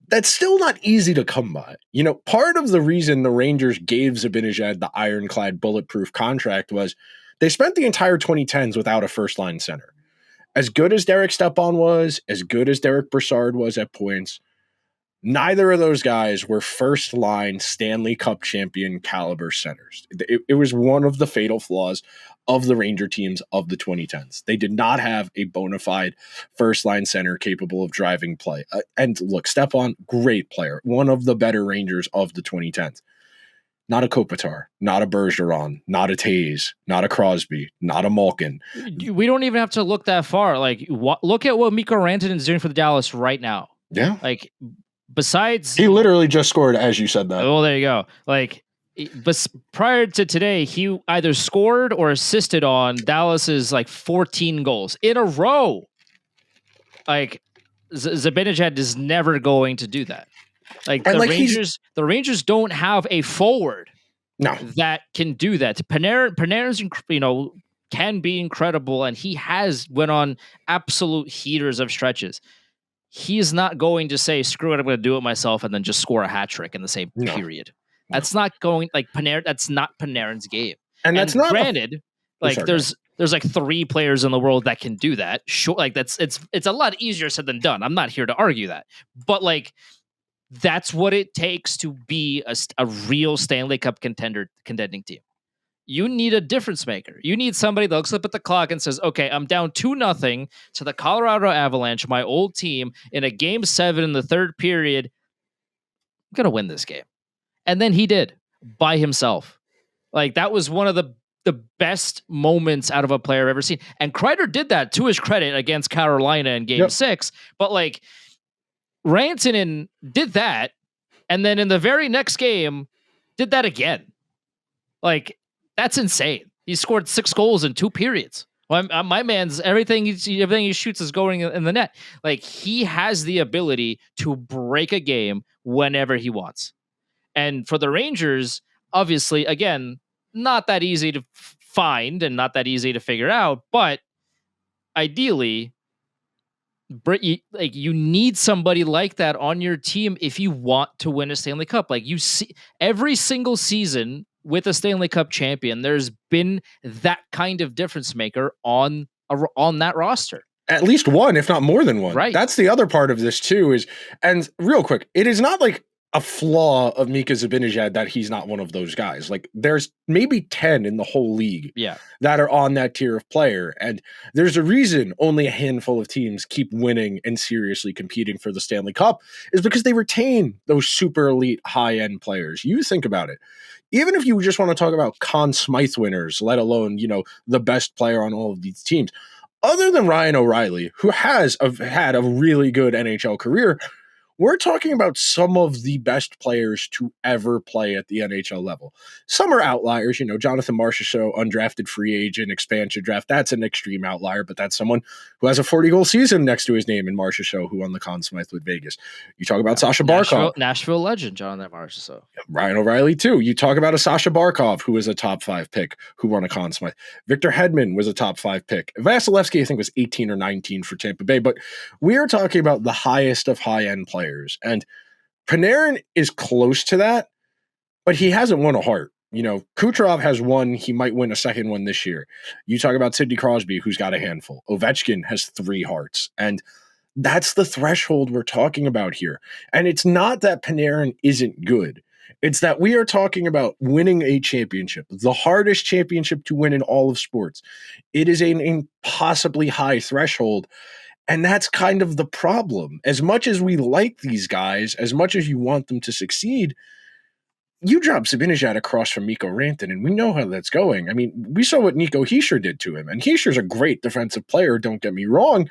that's still not easy to come by. You know, part of the reason the Rangers gave Zibanejad the ironclad bulletproof contract was they spent the entire 2010s without a first-line center. As good as Derek Stepan was, as good as Derek Brassard was at points, neither of those guys were first-line Stanley Cup champion caliber centers. It was one of the fatal flaws of the Ranger teams of the 2010s. They did not have a bona fide first-line center capable of driving play. And look, Stepan, great player, one of the better Rangers of the 2010s. Not a Kopitar, not a Bergeron, not a Taves, not a Crosby, not a Malkin. We don't even have to look that far. Like, look at what Mikko Rantanen is doing for the Dallas right now. Yeah. Like, besides, he literally just scored as you said that. Oh, there you go. Like, but prior to today, he either scored or assisted on Dallas's like 14 goals in a row. Like, Zibanejad is never going to do that. Like, and the Rangers don't have a forward that can do that. Panarin's, can be incredible, and he has went on absolute heaters of stretches. He's not going to say, screw it, I'm going to do it myself, and then just score a hat trick in the same period. That's not going, like, Panarin. That's not Panarin's game. And that's not granted. There's like 3 players in the world that can do that. Sure, like it's a lot easier said than done. I'm not here to argue that, but like that's what it takes to be a real Stanley Cup contending team. You need a difference maker. You need somebody that looks up at the clock and says, okay, I'm down 2-0 to the Colorado Avalanche, my old team, in a game 7 in the third period. I'm going to win this game. And then he did by himself. Like, that was one of the best moments out of a player I've ever seen. And Kreider did that, to his credit, against Carolina in game 6. But like, Rantanen did that, and then in the very next game, did that again. Like, that's insane. He scored 6 goals in 2 periods. Well, my man's everything he shoots is going in the net. Like, he has the ability to break a game whenever he wants. And for the Rangers, obviously, again, not that easy to find and not that easy to figure out, but ideally, you need somebody like that on your team if you want to win a Stanley Cup. Like, you see every single season with a Stanley Cup champion, there's been that kind of difference maker on that roster. At least one, if not more than one. Right. That's the other part of this too and real quick, it is not like a flaw of Mika Zibanejad that he's not one of those guys. Like, there's maybe 10 in the whole league that are on that tier of player. And there's a reason only a handful of teams keep winning and seriously competing for the Stanley Cup, is because they retain those super elite high-end players. You think about it. Even if you just want to talk about Conn Smythe winners, let alone, the best player on all of these teams, other than Ryan O'Reilly, who has had a really good NHL career, we're talking about some of the best players to ever play at the NHL level. Some are outliers, Jonathan Marchessault, undrafted free agent, expansion draft. That's an extreme outlier, but that's someone who has a 40-goal season next to his name in Marchessault, who won the Conn Smythe with Vegas. You talk about Sasha Barkov. Nashville legend, Jonathan Marchessault. Ryan O'Reilly, too. You talk about a Sasha Barkov, who was a top 5 pick, who won a Conn Smythe. Victor Hedman was a top 5 pick. Vasilevsky, I think, was 18 or 19 for Tampa Bay. But we are talking about the highest of high-end players. And Panarin is close to that, but he hasn't won a Hart. Kucherov has one. He might win a second one this year. You talk about Sidney Crosby, who's got a handful. Ovechkin has 3 Harts. And that's the threshold we're talking about here. And it's not that Panarin isn't good. It's that we are talking about winning a championship, the hardest championship to win in all of sports. It is an impossibly high threshold. And that's kind of the problem. As much as we like these guys, as much as you want them to succeed, you drop Zibanejad across from Mikko Rantanen, and we know how that's going. I mean, we saw what Nico Hischier did to him. And Hischier's a great defensive player, don't get me wrong.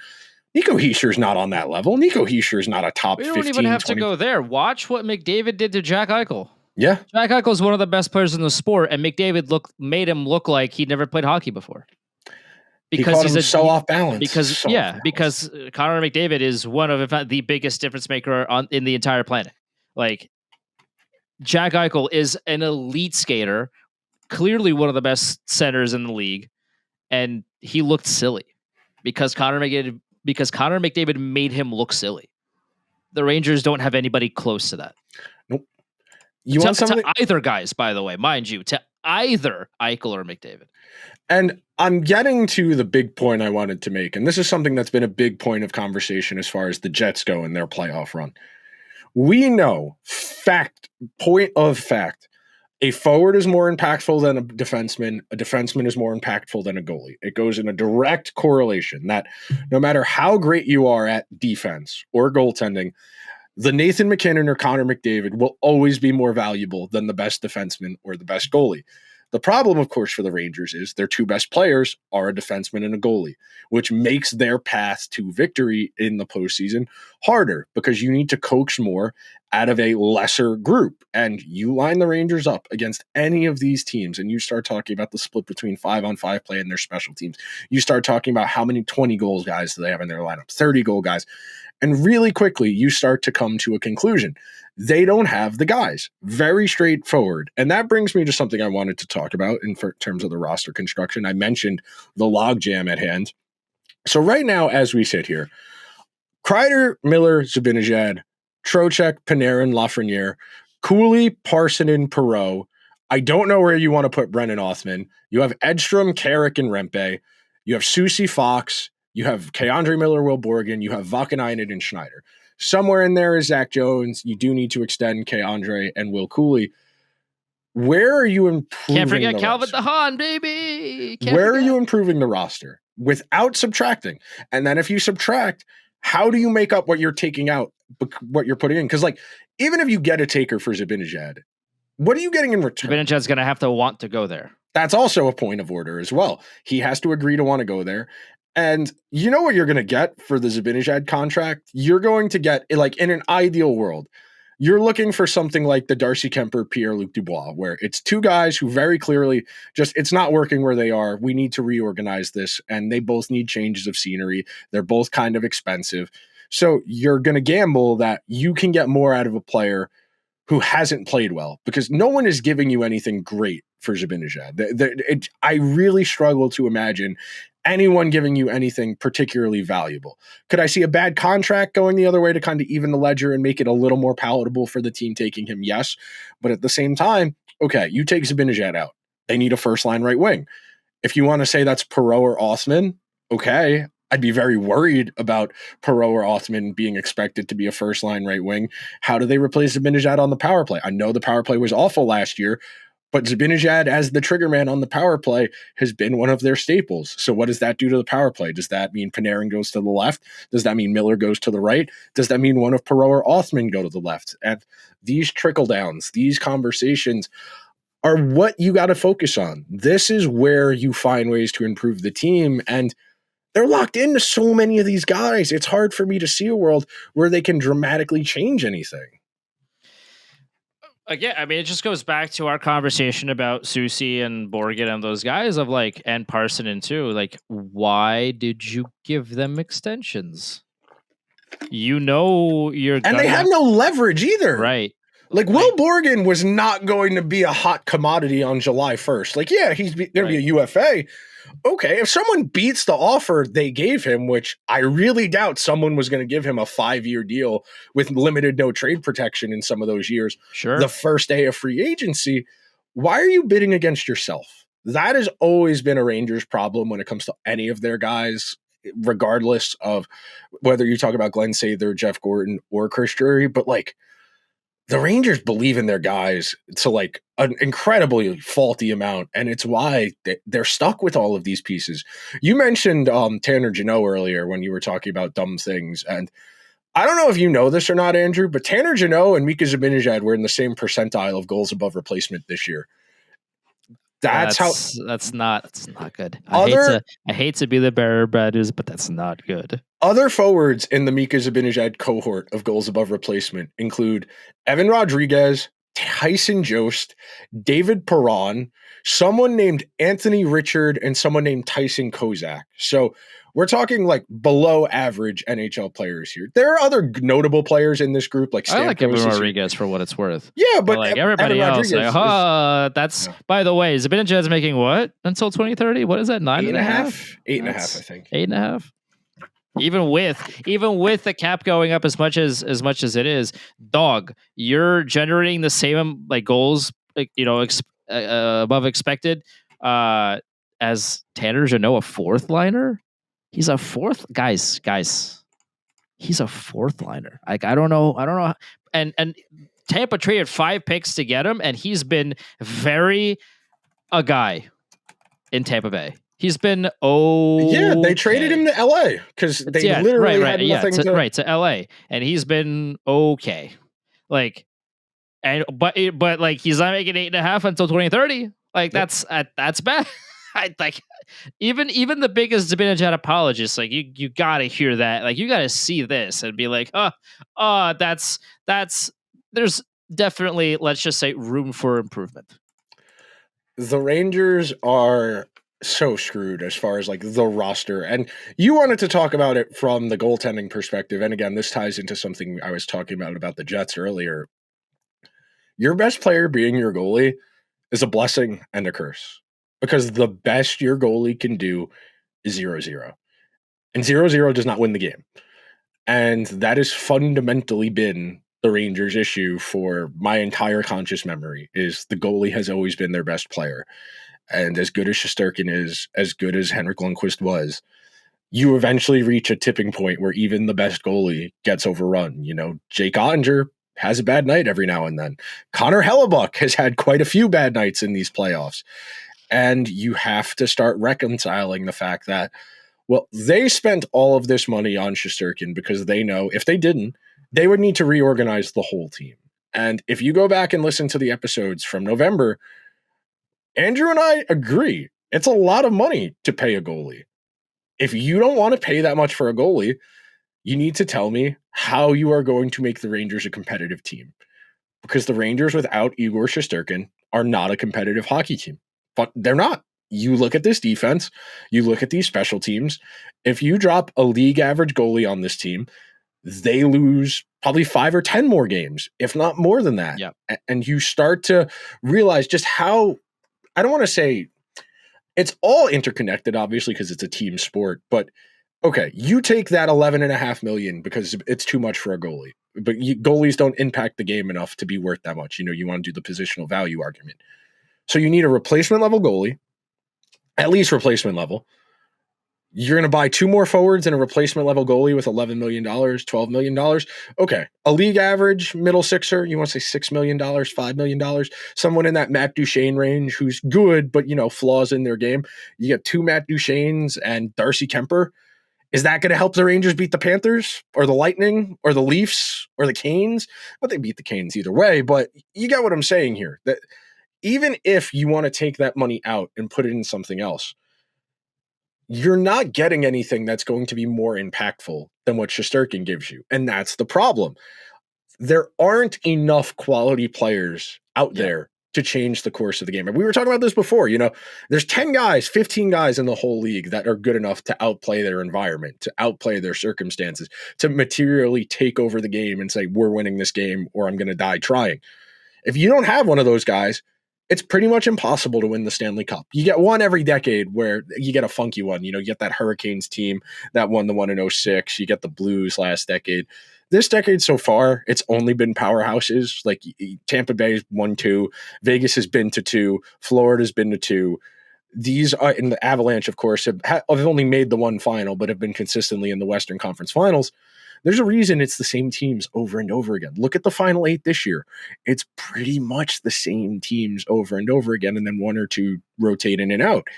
Nico Hischier's not on that level. Nico Hischier's not a top 15. We don't even have to go there. Watch what McDavid did to Jack Eichel. Yeah. Jack Eichel is one of the best players in the sport, and McDavid made him look like he'd never played hockey before. Because he's so off balance. Because Connor McDavid is one of, if not the biggest difference maker in the entire planet. Like, Jack Eichel is an elite skater, clearly one of the best centers in the league, and he looked silly because Connor McDavid made him look silly. The Rangers don't have anybody close to that. Nope. You want something? To either guys, by the way, mind you, to either Eichel or McDavid. And I'm getting to the big point I wanted to make, and this is something that's been a big point of conversation as far as the Jets go in their playoff run. We know, point of fact, a forward is more impactful than a defenseman is more impactful than a goalie. It goes in a direct correlation that no matter how great you are at defense or goaltending, the Nathan McKinnon or Connor McDavid will always be more valuable than the best defenseman or the best goalie. The problem, of course, for the Rangers is their 2 best players are a defenseman and a goalie, which makes their path to victory in the postseason harder because you need to coax more out of a lesser group. And you line the Rangers up against any of these teams, and you start talking about the split between 5-on-5 play and their special teams. You start talking about how many 20-goal guys do they have in their lineup, 30-goal guys. And really quickly, you start to come to a conclusion. They don't have the guys. Very straightforward. And that brings me to something I wanted to talk about in terms of the roster construction. I mentioned the logjam at hand. So right now, as we sit here, Kreider, Miller, Zibanejad, Trocheck, Panarin, Lafreniere, Cooley, Parsonen, Perreault. I don't know where you want to put Brennan Othman. You have Edstrom, Carrick, and Rempe. You have Susie Fox. You have Keandre Miller, Will Borgen. You have Vakanainen and Schneider. Somewhere in there is Zach Jones. You do need to extend Keandre and Will Cooley. Where are you improving? Can't forget Calvin DeHaan, baby. Where are you improving the roster without subtracting? And then if you subtract, how do you make up what you're taking out, what you're putting in? Because even if you get a taker for Zibanejad, what are you getting in return? Zibanejad's going to have to want to go there. That's also a point of order as well. He has to agree to want to go there. And you know what you're going to get for the Zibanejad contract? You're going to get, in an ideal world, you're looking for something like the Darcy Kemper, Pierre-Luc Dubois, where it's 2 guys who very clearly it's not working where they are. We need to reorganize this. And they both need changes of scenery. They're both kind of expensive. So you're going to gamble that you can get more out of a player who hasn't played well, because no one is giving you anything great for Zibanejad. I really struggle to imagine anyone giving you anything particularly valuable. Could I see a bad contract going the other way to kind of even the ledger and make it a little more palatable for the team taking him? Yes. But at the same time, okay, you take Zibanejad out. They need a first-line right wing. If you want to say that's Perreault or Othman, okay, I'd be very worried about Perreault or Othman being expected to be a first-line right wing. How do they replace Zibanejad on the power play? I know the power play was awful last year, but Zibanejad as the trigger man on the power play has been one of their staples. So what does that do to the power play? Does that mean Panarin goes to the left? Does that mean Miller goes to the right? Does that mean one of Perreault or Othman go to the left? And these trickle downs, these conversations are what you got to focus on. This is where you find ways to improve the team. And they're locked into so many of these guys. It's hard for me to see a world where they can dramatically change anything. Again, I mean, it just goes back to our conversation about Susie and Borgen and those guys of like, and Parsonen too. Like, why did you give them extensions? You know, And they have no leverage either. Right. Like, Will Borgen was not going to be a hot commodity on July 1st. Like, yeah, he's going to be a UFA. Okay, if someone beats the offer they gave him, which I really doubt someone was going to give him a 5-year deal with limited no trade protection in some of those years, the first day of free agency, why are you bidding against yourself? That has always been a Rangers problem when it comes to any of their guys, regardless of whether you talk about Glenn Sather, Jeff Gordon, or Chris Drury. But like, the Rangers believe in their guys to like an incredibly faulty amount, and it's why they're stuck with all of these pieces. You mentioned Tanner Jeannot earlier when you were talking about dumb things, and I don't know if you know this or not, Andrew, but Tanner Jeannot and Mika Zibanejad were in the same percentile of goals above replacement this year. That's not good. I hate to be the bearer of bad news, but that's not good. Other forwards in the Mika Zibanejad cohort of goals above replacement include Evan Rodriguez, Tyson Jost, David Perron, someone named Anthony Richard, and someone named Tyson Kozak. So we're talking like below average NHL players here. There are other notable players in this group, like I like Evan Rodriguez for what it's worth. Yeah, but like everybody else, like, that's by the way, Zibanejad's making what until 2030? What is that? 9.5? 8.5, I think. 8.5. Even with the cap going up as much as it is, dog, you're generating the same like goals, like, above expected as Tanner Jeannot, a fourth liner. He's a fourth guys. He's a fourth liner. Like, I don't know. And Tampa traded 5 picks to get him, and he's been very a guy in Tampa Bay. He's been yeah, they traded him to LA because they literally had nothing to LA, and he's been okay. Like, but like he's not making 8.5 until 2030. Like, that's bad. I like even the biggest Zibanejad apologists, like you gotta hear that, like you gotta see this and be like, that's there's definitely, let's just say, room for improvement. The Rangers are so screwed as far as like the roster, and you wanted to talk about it from the goaltending perspective. And again, this ties into something I was talking about the Jets earlier. Your best player being your goalie is a blessing and a curse, because the best your goalie can do is 0-0, and 0-0 does not win the game. And that has fundamentally been the Rangers' issue for my entire conscious memory, is the goalie has always been their best player. And as good as Shesterkin is, as good as Henrik Lundqvist was, you eventually reach a tipping point where even the best goalie gets overrun. You know, Jake Ottinger has a bad night every now and then. Connor Hellebuck has had quite a few bad nights in these playoffs. And you have to start reconciling the fact that, well, they spent all of this money on Shesterkin because they know if they didn't, they would need to reorganize the whole team. And if you go back and listen to the episodes from November, Andrew and I agree. It's a lot of money to pay a goalie. If you don't want to pay that much for a goalie, you need to tell me how you are going to make the Rangers a competitive team. Because the Rangers without Igor Shesterkin are not a competitive hockey team. But they're not. You look at this defense, you look at these special teams. If you drop a league average goalie on this team, they lose probably 5 or 10 more games, if not more than that. Yep. And you start to realize just how, I don't want to say it's all interconnected, obviously, because it's a team sport. But okay, you take that $11.5 million because it's too much for a goalie. But goalies don't impact the game enough to be worth that much. You know, you want to do the positional value argument. So you need a replacement level goalie, at least replacement level. You're going to buy 2 more forwards and a replacement level goalie with $11 million, $12 million. Okay. A league average middle sixer, you want to say $6 million, $5 million, someone in that Matt Duchene range who's good, but, you know, flaws in their game. You get 2 Matt Duchenes and Darcy Kemper. Is that going to help the Rangers beat the Panthers or the Lightning or the Leafs or the Canes? Well, they beat the Canes either way, but you get what I'm saying here. That even if you want to take that money out and put it in something else, you're not getting anything that's going to be more impactful than what Shesterkin gives you. And that's the problem. There aren't enough quality players out there to change the course of the game. And we were talking about this before, there's 10 guys, 15 guys in the whole league that are good enough to outplay their environment, to outplay their circumstances, to materially take over the game and say, we're winning this game or I'm going to die trying. If you don't have one of those guys, it's pretty much impossible to win the Stanley Cup. You get one every decade where you get a funky one. You get that Hurricanes team that won the one in 06. You get the Blues last decade. This decade so far, it's only been powerhouses. Like Tampa Bay's won 2, Vegas has been to 2, Florida's been to 2. These are in the Avalanche, of course, have only made the one final, but have been consistently in the Western Conference Finals. There's a reason it's the same teams over and over again. Look at the Final 8 this year. It's pretty much the same teams over and over again, and then one or two rotate in and out.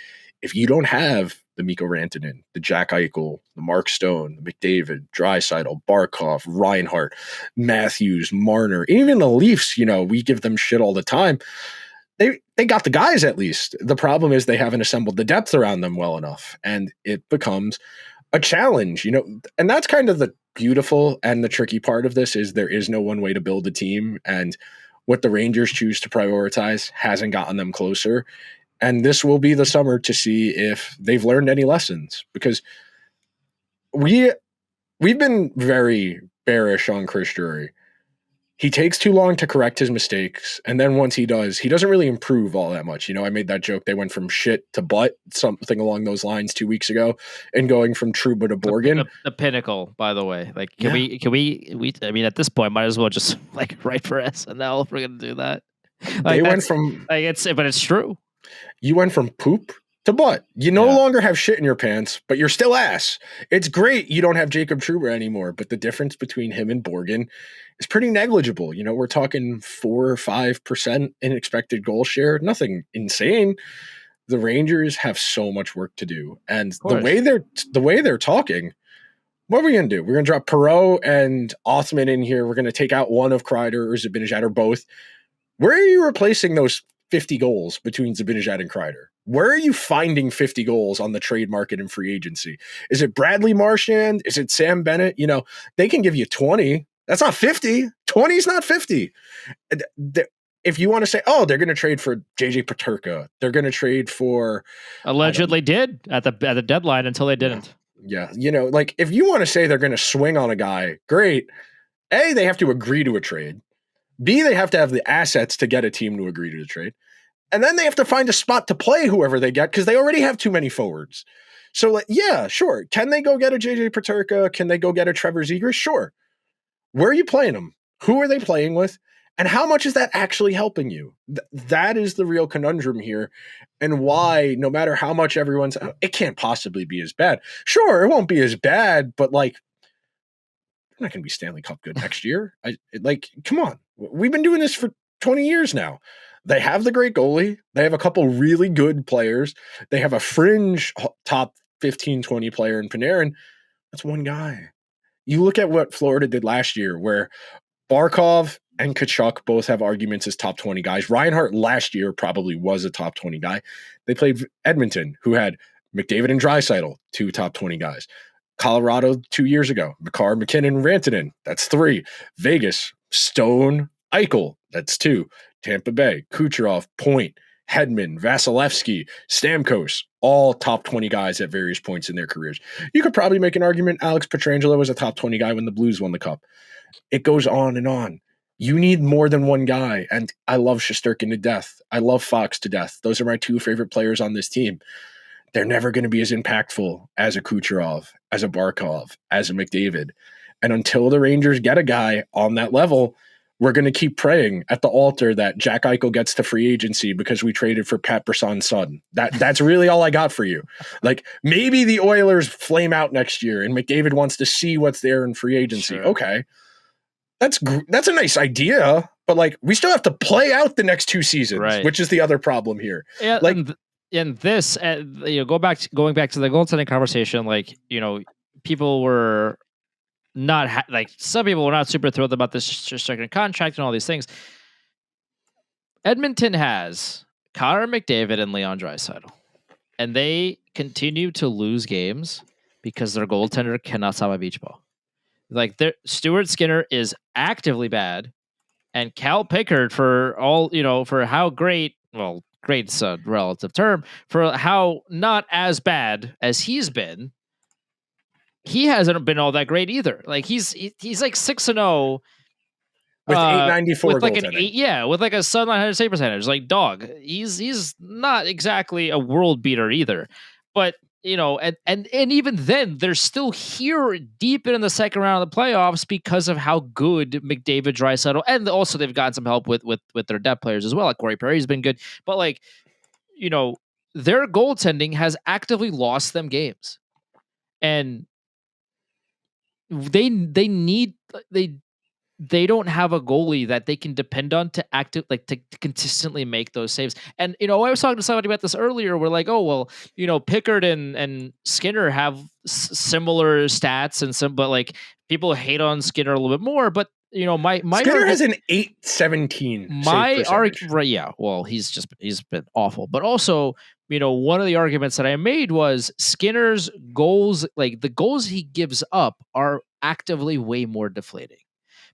If you don't have the Mikko Rantanen, the Jack Eichel, the Mark Stone, the McDavid, Draisaitl, Barkov, Reinhart, Matthews, Marner, even the Leafs, we give them shit all the time. They got the guys at least. The problem is they haven't assembled the depth around them well enough, and it becomes a challenge, and that's kind of the beautiful and the tricky part of this is there is no one way to build a team, and what the Rangers choose to prioritize hasn't gotten them closer. And this will be the summer to see if they've learned any lessons, because we've been very bearish on Chris Drury. He takes too long to correct his mistakes, and then once he does, he doesn't really improve all that much. I made that joke. They went from shit to butt, something along those lines 2 weeks ago, and going from Trouba to Borgen. The pinnacle, by the way. Like, can we? I mean, at this point, might as well just write for SNL if we're gonna do that. They went from but it's true. You went from poop to butt. You no longer have shit in your pants, but you're still ass. It's great you don't have Jacob Trouba anymore, but the difference between him and Borgen is pretty negligible. We're talking 4 or 5% in expected goal share. Nothing insane. The Rangers have so much work to do, and the way they're talking. What are we going to do? We're going to drop Perreault and Othman in here. We're going to take out one of Kreider or Zibanejad or both. Where are you replacing those 50 goals between Zibanejad and Kreider? Where are you finding 50 goals on the trade market and free agency? Is it Bradley Marchand? Is it Sam Bennett? They can give you 20. That's not 50. 20 is not 50. If you want to say, they're going to trade for JJ Peterka, they're going to trade for allegedly did at the deadline until they didn't. Yeah. If you want to say they're going to swing on a guy, great. A, they have to agree to a trade. B, they have to have the assets to get a team to agree to the trade. And then they have to find a spot to play whoever they get because they already have too many forwards. So, yeah, sure. Can they go get a JJ Peterka? Can they go get a Trevor Zegras? Sure. Where are you playing them? Who are they playing with? And how much is that actually helping you? That is the real conundrum here, and why no matter how much everyone's, it can't possibly be as bad. Sure, it won't be as bad, but they're not going to be Stanley Cup good next year. Come on. We've been doing this for 20 years now. They have the great goalie. They have a couple really good players. They have a fringe top 15, 20 player in Panarin. That's one guy. You look at what Florida did last year, where Barkov and Tkachuk both have arguments as top 20 guys. Reinhart last year probably was a top 20 guy. They played Edmonton, who had McDavid and Draisaitl, 2 top 20 guys. Colorado 2 years ago, Makar, McKinnon, Rantanen, that's 3. Vegas, Stone, Eichel, that's 2. Tampa Bay, Kucherov, Point, Hedman, Vasilevsky, Stamkos, all top 20 guys at various points in their careers. You could probably make an argument Alex Pietrangelo was a top 20 guy when the Blues won the Cup. It goes on and on. You need more than one guy, and I love Shesterkin to death. I love Fox to death. Those are my 2 favorite players on this team. They're never going to be as impactful as a Kucherov, as a Barkov, as a McDavid. And until the Rangers get a guy on that level, we're going to keep praying at the altar that Jack Eichel gets to free agency because we traded for Pat Brisson's son. That's really all I got for you. Maybe the Oilers flame out next year and McDavid wants to see what's there in free agency. Sure. Okay. That's a nice idea, but we still have to play out the next 2 seasons, right, which is the other problem here. Yeah, in this, going back to the goaltending conversation, people were not some people were not super thrilled about this Shesterkin contract and all these things. Edmonton has Connor McDavid and Leon Draisaitl, and they continue to lose games because their goaltender cannot stop a beach ball. Like Stuart Skinner is actively bad, and Cal Pickard, for all for how great, well, great's a relative term, for how not as bad as he's been, he hasn't been all that great either. Like he's like 6-0 with 894 with like goaltending. an 8, with like a sub 900 save percentage. Like, dog, he's not exactly a world beater either. But and even then, they're still here deep in the second round of the playoffs because of how good McDavid, Draisaitl, and also they've gotten some help with their depth players as well. Like Corey Perry's been good, but like their goaltending has actively lost them games, and they don't have a goalie that they can depend on to to consistently make those saves. And I was talking to somebody about this earlier. We're like, oh well, Pickard and Skinner have similar stats and some, but like people hate on Skinner a little bit more. But my Skinner has an 817. My argument, yeah, well, he's been awful. But also, one of the arguments that I made was Skinner's goals, like the goals he gives up, are actively way more deflating,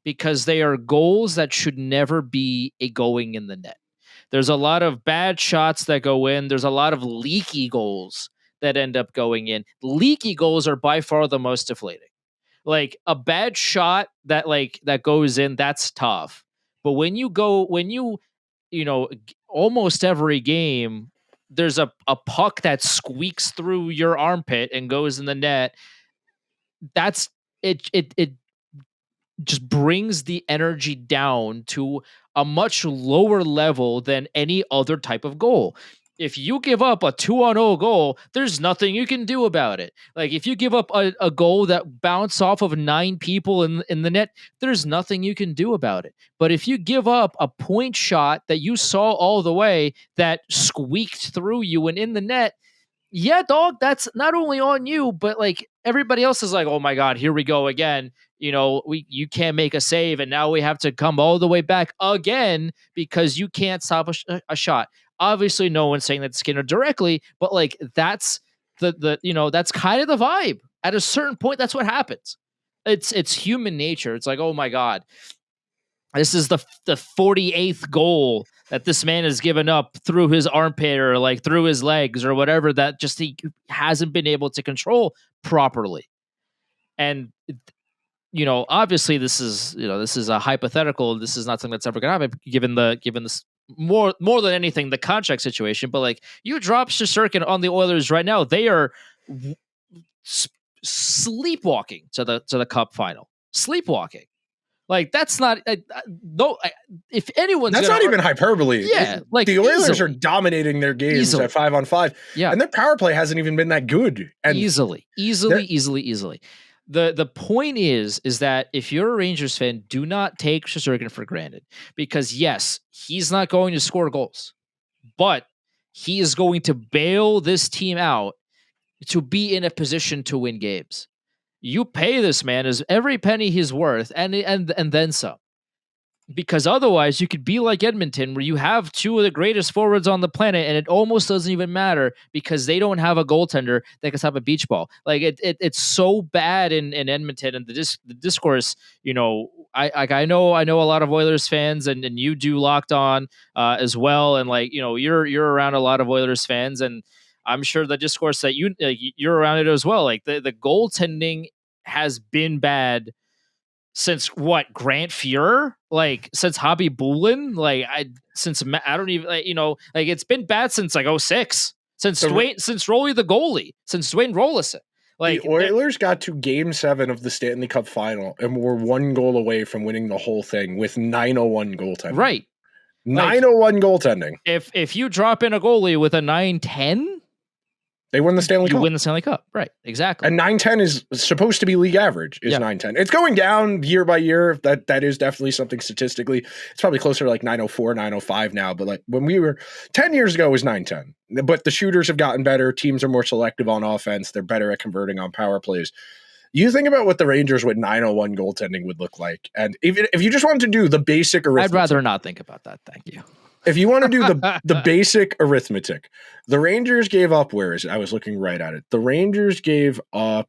because they are goals that should never be going in the net. There's a lot of bad shots that go in. There's a lot of leaky goals that end up going in. Leaky goals are by far the most deflating. Like a bad shot that goes in, that's tough. But almost every game, there's a puck that squeaks through your armpit and goes in the net. That's it. It just brings the energy down to a much lower level than any other type of goal. If you give up a 2-0 goal, there's nothing you can do about it. Like if you give up a goal that bounced off of 9 people in the net, there's nothing you can do about it. But if you give up a point shot that you saw all the way that squeaked through you and in the net, yeah, dog, that's not only on you, but like everybody else is like, oh my God, here we go again. You can't make a save, and now we have to come all the way back again because you can't stop a shot. Obviously, no one's saying that to Skinner directly, but like that's that's kind of the vibe. At a certain point, that's what happens. It's human nature. It's like, oh my God, this is the 48th goal that this man has given up through his armpit or like through his legs or whatever, that just he hasn't been able to control properly. And obviously this is a hypothetical. This is not something that's ever going to happen given this more than anything, the contract situation. But like, you drop Shesterkin on the Oilers right now, they are sleepwalking to the Cup final. Sleepwalking. Like that's not if anyone's that's not even hyperbole. Yeah, like the Oilers are dominating their games at 5-on-5. Yeah, and their power play hasn't even been that good. And easily. The point is that if you're a Rangers fan, do not take Shesterkin for granted, because yes, he's not going to score goals, but he is going to bail this team out to be in a position to win games. You pay this man as every penny he's worth, and then some. Because otherwise, you could be like Edmonton, where you have 2 of the greatest forwards on the planet, and it almost doesn't even matter because they don't have a goaltender that can stop a beach ball. Like it's so bad in Edmonton, and the discourse. I know a lot of Oilers fans, and you do Locked On as well, and like you're around a lot of Oilers fans, and I'm sure the discourse that you're around it as well. Like the goaltending has been bad since what, Grant Fuhrer? Like since Hobby Bulin? I don't even like it's been bad since like 06. Since Rolly the goalie, since Dwayne Rollison. Like the Oilers got to Game 7 of the Stanley Cup Final and were 1 goal away from winning the whole thing with 901 goaltending. Right. 901 goaltending. If you drop in a goalie with a 910, they win the Stanley Cup. You win the Stanley Cup. Right. Exactly. And 910 is supposed to be league average, is 910. It's going down year by year. That is definitely something statistically. It's probably closer to like 904, 905 now. But like when we were 10 years ago, it was 910. But the shooters have gotten better. Teams are more selective on offense. They're better at converting on power plays. You think about what the Rangers with 901 goaltending would look like. And even if you just wanted to do the basic arithmetic. I'd rather not think about that. Thank you. if you want to do the basic arithmetic, the Rangers gave up, where is it? I was looking right at it. The Rangers gave up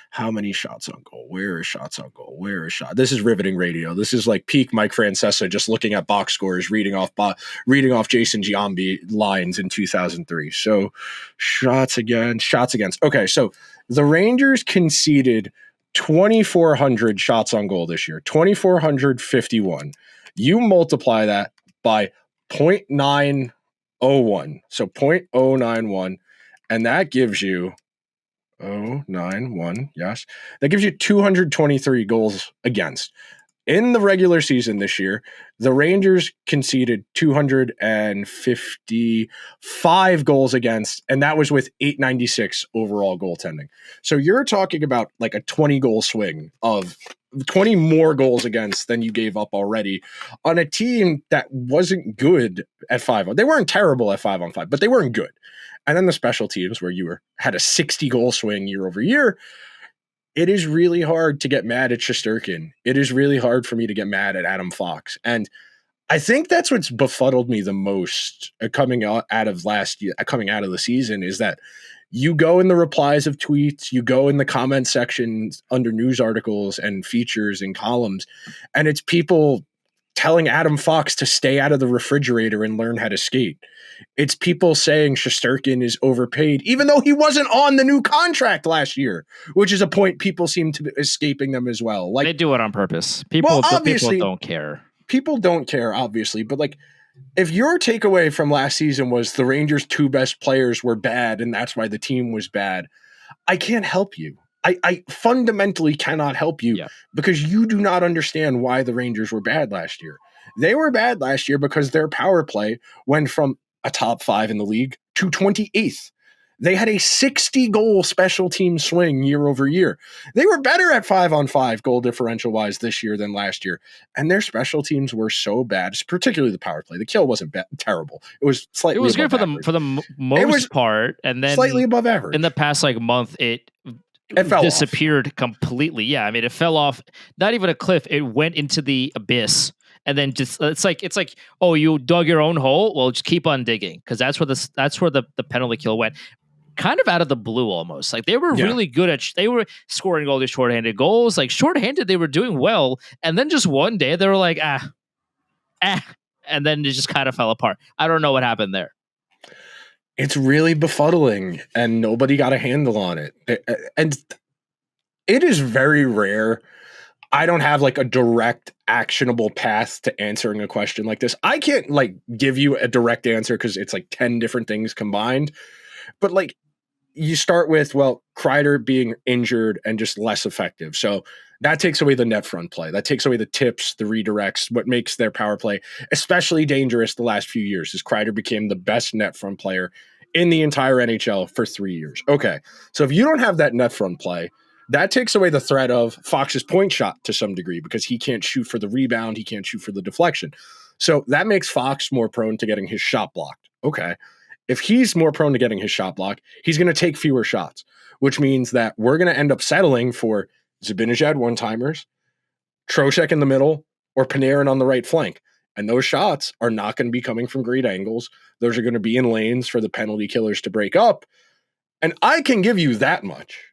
how many shots on goal? Where is shots on goal? Where is shot? This is riveting radio. This is like peak Mike Francesa just looking at box scores, reading off Jason Giambi lines in 2003. So shots against. Okay, so the Rangers conceded 2,400 shots on goal this year, 2,451. You multiply that by 0.901, so 0.091, and that gives you 091, yes. That gives you 223 goals against. In the regular season this year, the Rangers conceded 255 goals against, and that was with 896 overall goaltending. So you're talking about like a 20-goal swing of 20 more goals against than you gave up already on a team that wasn't good at 5 on. They weren't terrible at 5-on-5, but they weren't good. And then the special teams where you had a 60-goal swing year over year. It is really hard to get mad at Shesterkin. It is really hard for me to get mad at Adam Fox. And I think that's what's befuddled me the most coming out of the season is that you go in the replies of tweets, you go in the comment sections under news articles and features and columns, and it's people telling Adam Fox to stay out of the refrigerator and learn how to skate. It's people saying Shesterkin is overpaid, even though he wasn't on the new contract last year, which is a point people seem to be escaping them as well. Like they do it on purpose. People don't care. People don't care, obviously, but like if your takeaway from last season was the Rangers' 2 best players were bad and that's why the team was bad, I can't help you. I fundamentally cannot help you because you do not understand why the Rangers were bad last year. They were bad last year because their power play went from a top 5 in the league to 28th. They had a 60-goal special team swing year over year. They were better at 5-on-5 goal differential wise this year than last year. And their special teams were so bad, particularly the power play. The kill wasn't terrible. It was slightly. It was good for average. the most part, and then slightly above average. In the past month, it disappeared completely. Yeah, I mean, it fell off. Not even a cliff. It went into the abyss. And then just it's like, oh, you dug your own hole. Well, just keep on digging because that's where the penalty kill went, kind of out of the blue almost. Like they were really good they were scoring all these shorthanded goals. Like shorthanded, they were doing well, and then just one day they were like and then it just kind of fell apart. I don't know what happened there. It's really befuddling, and nobody got a handle on it. And it is very rare. I don't have like a direct actionable path to answering a question like this. I can't like give you a direct answer because it's like 10 different things combined. But like you start with, well, Kreider being injured and just less effective. So that takes away the net front play. That takes away the tips, the redirects, what makes their power play especially dangerous the last few years is Kreider became the best net front player in the entire NHL for 3 years. Okay. So if you don't have that net front play, that takes away the threat of Fox's point shot to some degree because he can't shoot for the rebound. He can't shoot for the deflection. So that makes Fox more prone to getting his shot blocked. Okay. If he's more prone to getting his shot blocked, he's going to take fewer shots, which means that we're going to end up settling for Zibanejad one-timers, Trocheck in the middle, or Panarin on the right flank. And those shots are not going to be coming from great angles. Those are going to be in lanes for the penalty killers to break up. And I can give you that much.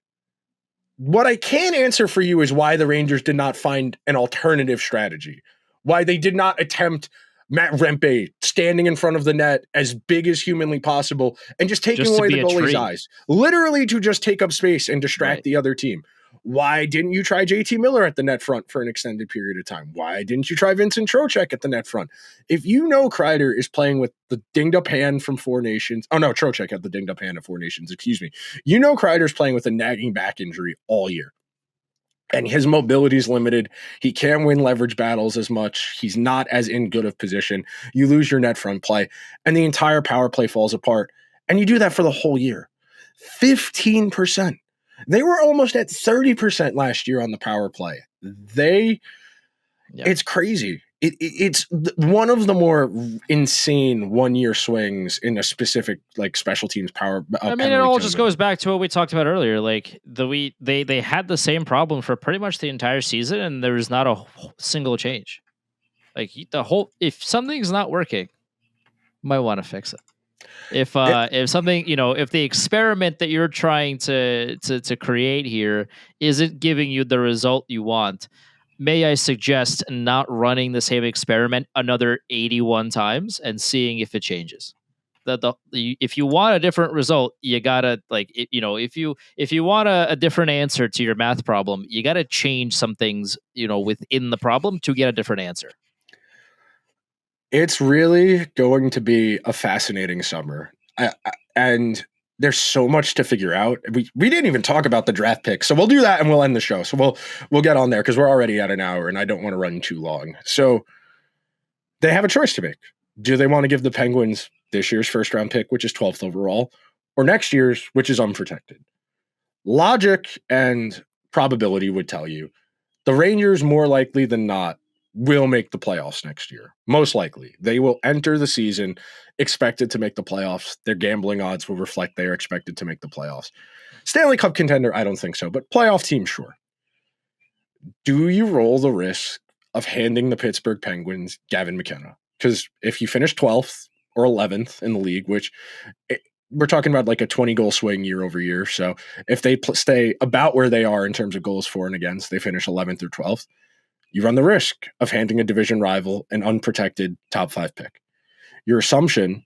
What I can answer for you is why the Rangers did not find an alternative strategy, why they did not attempt Matt Rempe standing in front of the net as big as humanly possible and just taking away the goalie's eyes, literally to just take up space and distract the other team. Why didn't you try JT Miller at the net front for an extended period of time? Why didn't you try Vincent Trocheck at the net front? If you know Kreider is playing with the dinged up hand from Four Nations. Oh, no, Trocheck had the dinged up hand of Four Nations. Excuse me. You know Kreider's playing with a nagging back injury all year. And his mobility is limited. He can't win leverage battles as much. He's not as in good of position. You lose your net front play, and the entire power play falls apart. And you do that for the whole year. 15%. They were almost at 30% last year on the power play. It's crazy. It's one of the more insane one-year swings in a specific like special teams power. I mean, it all just goes back to what we talked about earlier. Like they had the same problem for pretty much the entire season, and there was not a single change. Like if something's not working, Might want to fix it. If something, if the experiment that you're trying to create here isn't giving you the result you want, may I suggest not running the same experiment another 81 times and seeing if it changes. If you want a different result, you gotta if you want a different answer to your math problem, you gotta change some things within the problem to get a different answer. It's really going to be a fascinating summer, and there's so much to figure out. We didn't even talk about the draft pick, so we'll do that and we'll end the show. So we'll get on there because we're already at an hour, and I don't want to run too long. So they have a choice to make. Do they want to give the Penguins this year's first round pick, which is 12th overall, or next year's, which is unprotected? Logic and probability would tell you the Rangers, more likely than not, will make the playoffs next year. Most likely. They will enter the season expected to make the playoffs. Their gambling odds will reflect they are expected to make the playoffs. Stanley Cup contender, I don't think so, but playoff team, sure. Do you roll the risk of handing the Pittsburgh Penguins Gavin McKenna? Because if you finish 12th or 11th in the league, which we're talking about like a 20-goal swing year over year. So if they stay about where they are in terms of goals for and against, they finish 11th or 12th, you run the risk of handing a division rival an unprotected top 5 pick. Your assumption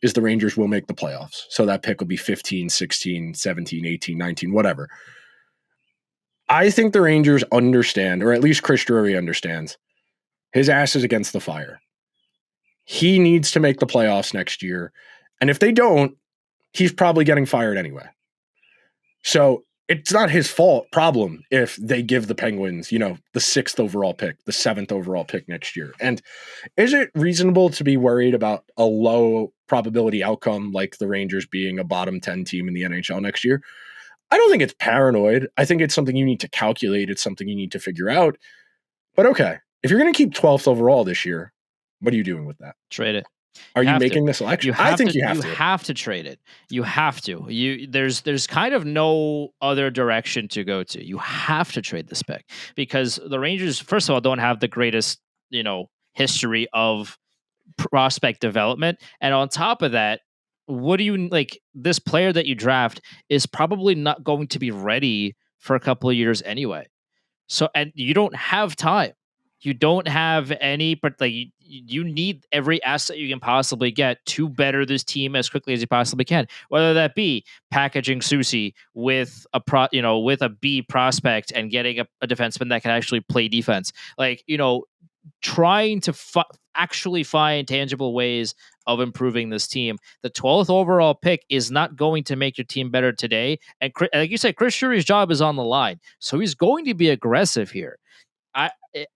is the Rangers will make the playoffs. So that pick will be 15, 16, 17, 18, 19, whatever. I think the Rangers understand, or at least Chris Drury understands, his ass is against the fire. He needs to make the playoffs next year. And if they don't, he's probably getting fired anyway. So it's not his problem if they give the Penguins, the 6th overall pick, the 7th overall pick next year. And is it reasonable to be worried about a low probability outcome like the Rangers being a bottom 10 team in the NHL next year? I don't think it's paranoid. I think it's something you need to calculate. It's something you need to figure out. But okay, if you're going to keep 12th overall this year, what are you doing with that? Trade it. Are you making this election? I think you have to. You have to trade it. You have to. There's kind of no other direction to go to. You have to trade this pick because the Rangers, first of all, don't have the greatest, history of prospect development. And on top of that, what do you like? This player that you draft is probably not going to be ready for a couple of years anyway. So, and you don't have time. You don't have any, but like you need every asset you can possibly get to better this team as quickly as you possibly can. Whether that be packaging Susie with with a B prospect and getting a defenseman that can actually play defense, trying to actually find tangible ways of improving this team. The 12th overall pick is not going to make your team better today. And like you said, Chris Drury's job is on the line, so he's going to be aggressive here.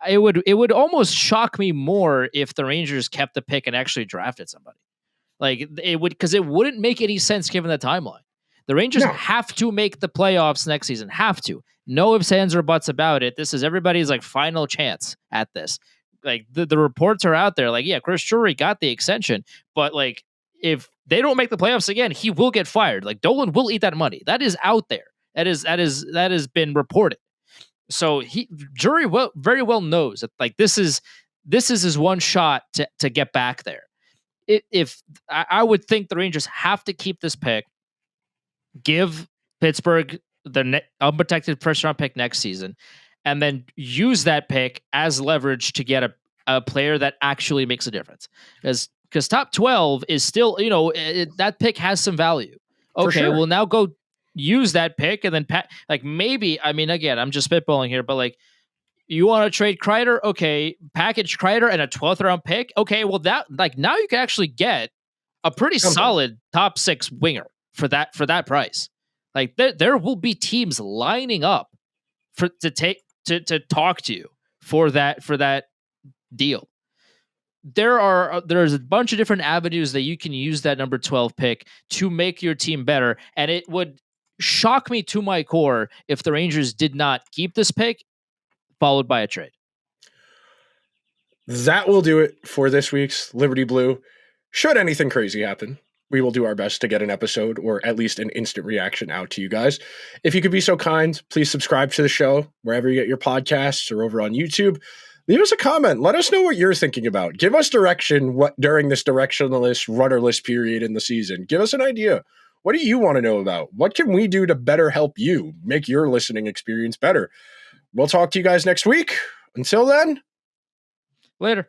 It would almost shock me more if the Rangers kept the pick and actually drafted somebody. Like it would, because it wouldn't make any sense given the timeline. The Rangers have to make the playoffs next season. Have to. No ifs, ands, or buts about it. This is everybody's final chance at this. Like the reports are out there. Like, yeah, Chris Drury got the extension, but if they don't make the playoffs again, he will get fired. Like Dolan will eat that money. That is out there. That has been reported. So Drury very well knows that this is his one shot to get back there. If I would think the Rangers have to keep this pick, give Pittsburgh the unprotected first round pick next season, and then use that pick as leverage to get a player that actually makes a difference. Because top 12 is still, that pick has some value. Okay, sure. Well, now go use that pick and then maybe, again, I'm just spitballing here, but you want to trade Kreider? Okay, package Kreider and a 12th round pick. Okay, well that now you can actually get a pretty solid top 6 winger for that price. There will be teams lining up to talk to you for that deal. There's a bunch of different avenues that you can use that number 12 pick to make your team better, and it would shock me to my core if the Rangers did not keep this pick followed by a trade. That will do it for this week's Liberty Blue. Should anything crazy happen, we will do our best to get an episode or at least an instant reaction out to you guys. If you could be so kind, please subscribe to the show wherever you get your podcasts or over on YouTube. Leave us a comment. Let us know what you're thinking about. Give us direction during this directionless, rudderless period in the season. Give us an idea. What do you want to know about? What can we do to better help you make your listening experience better? We'll talk to you guys next week. Until then, later.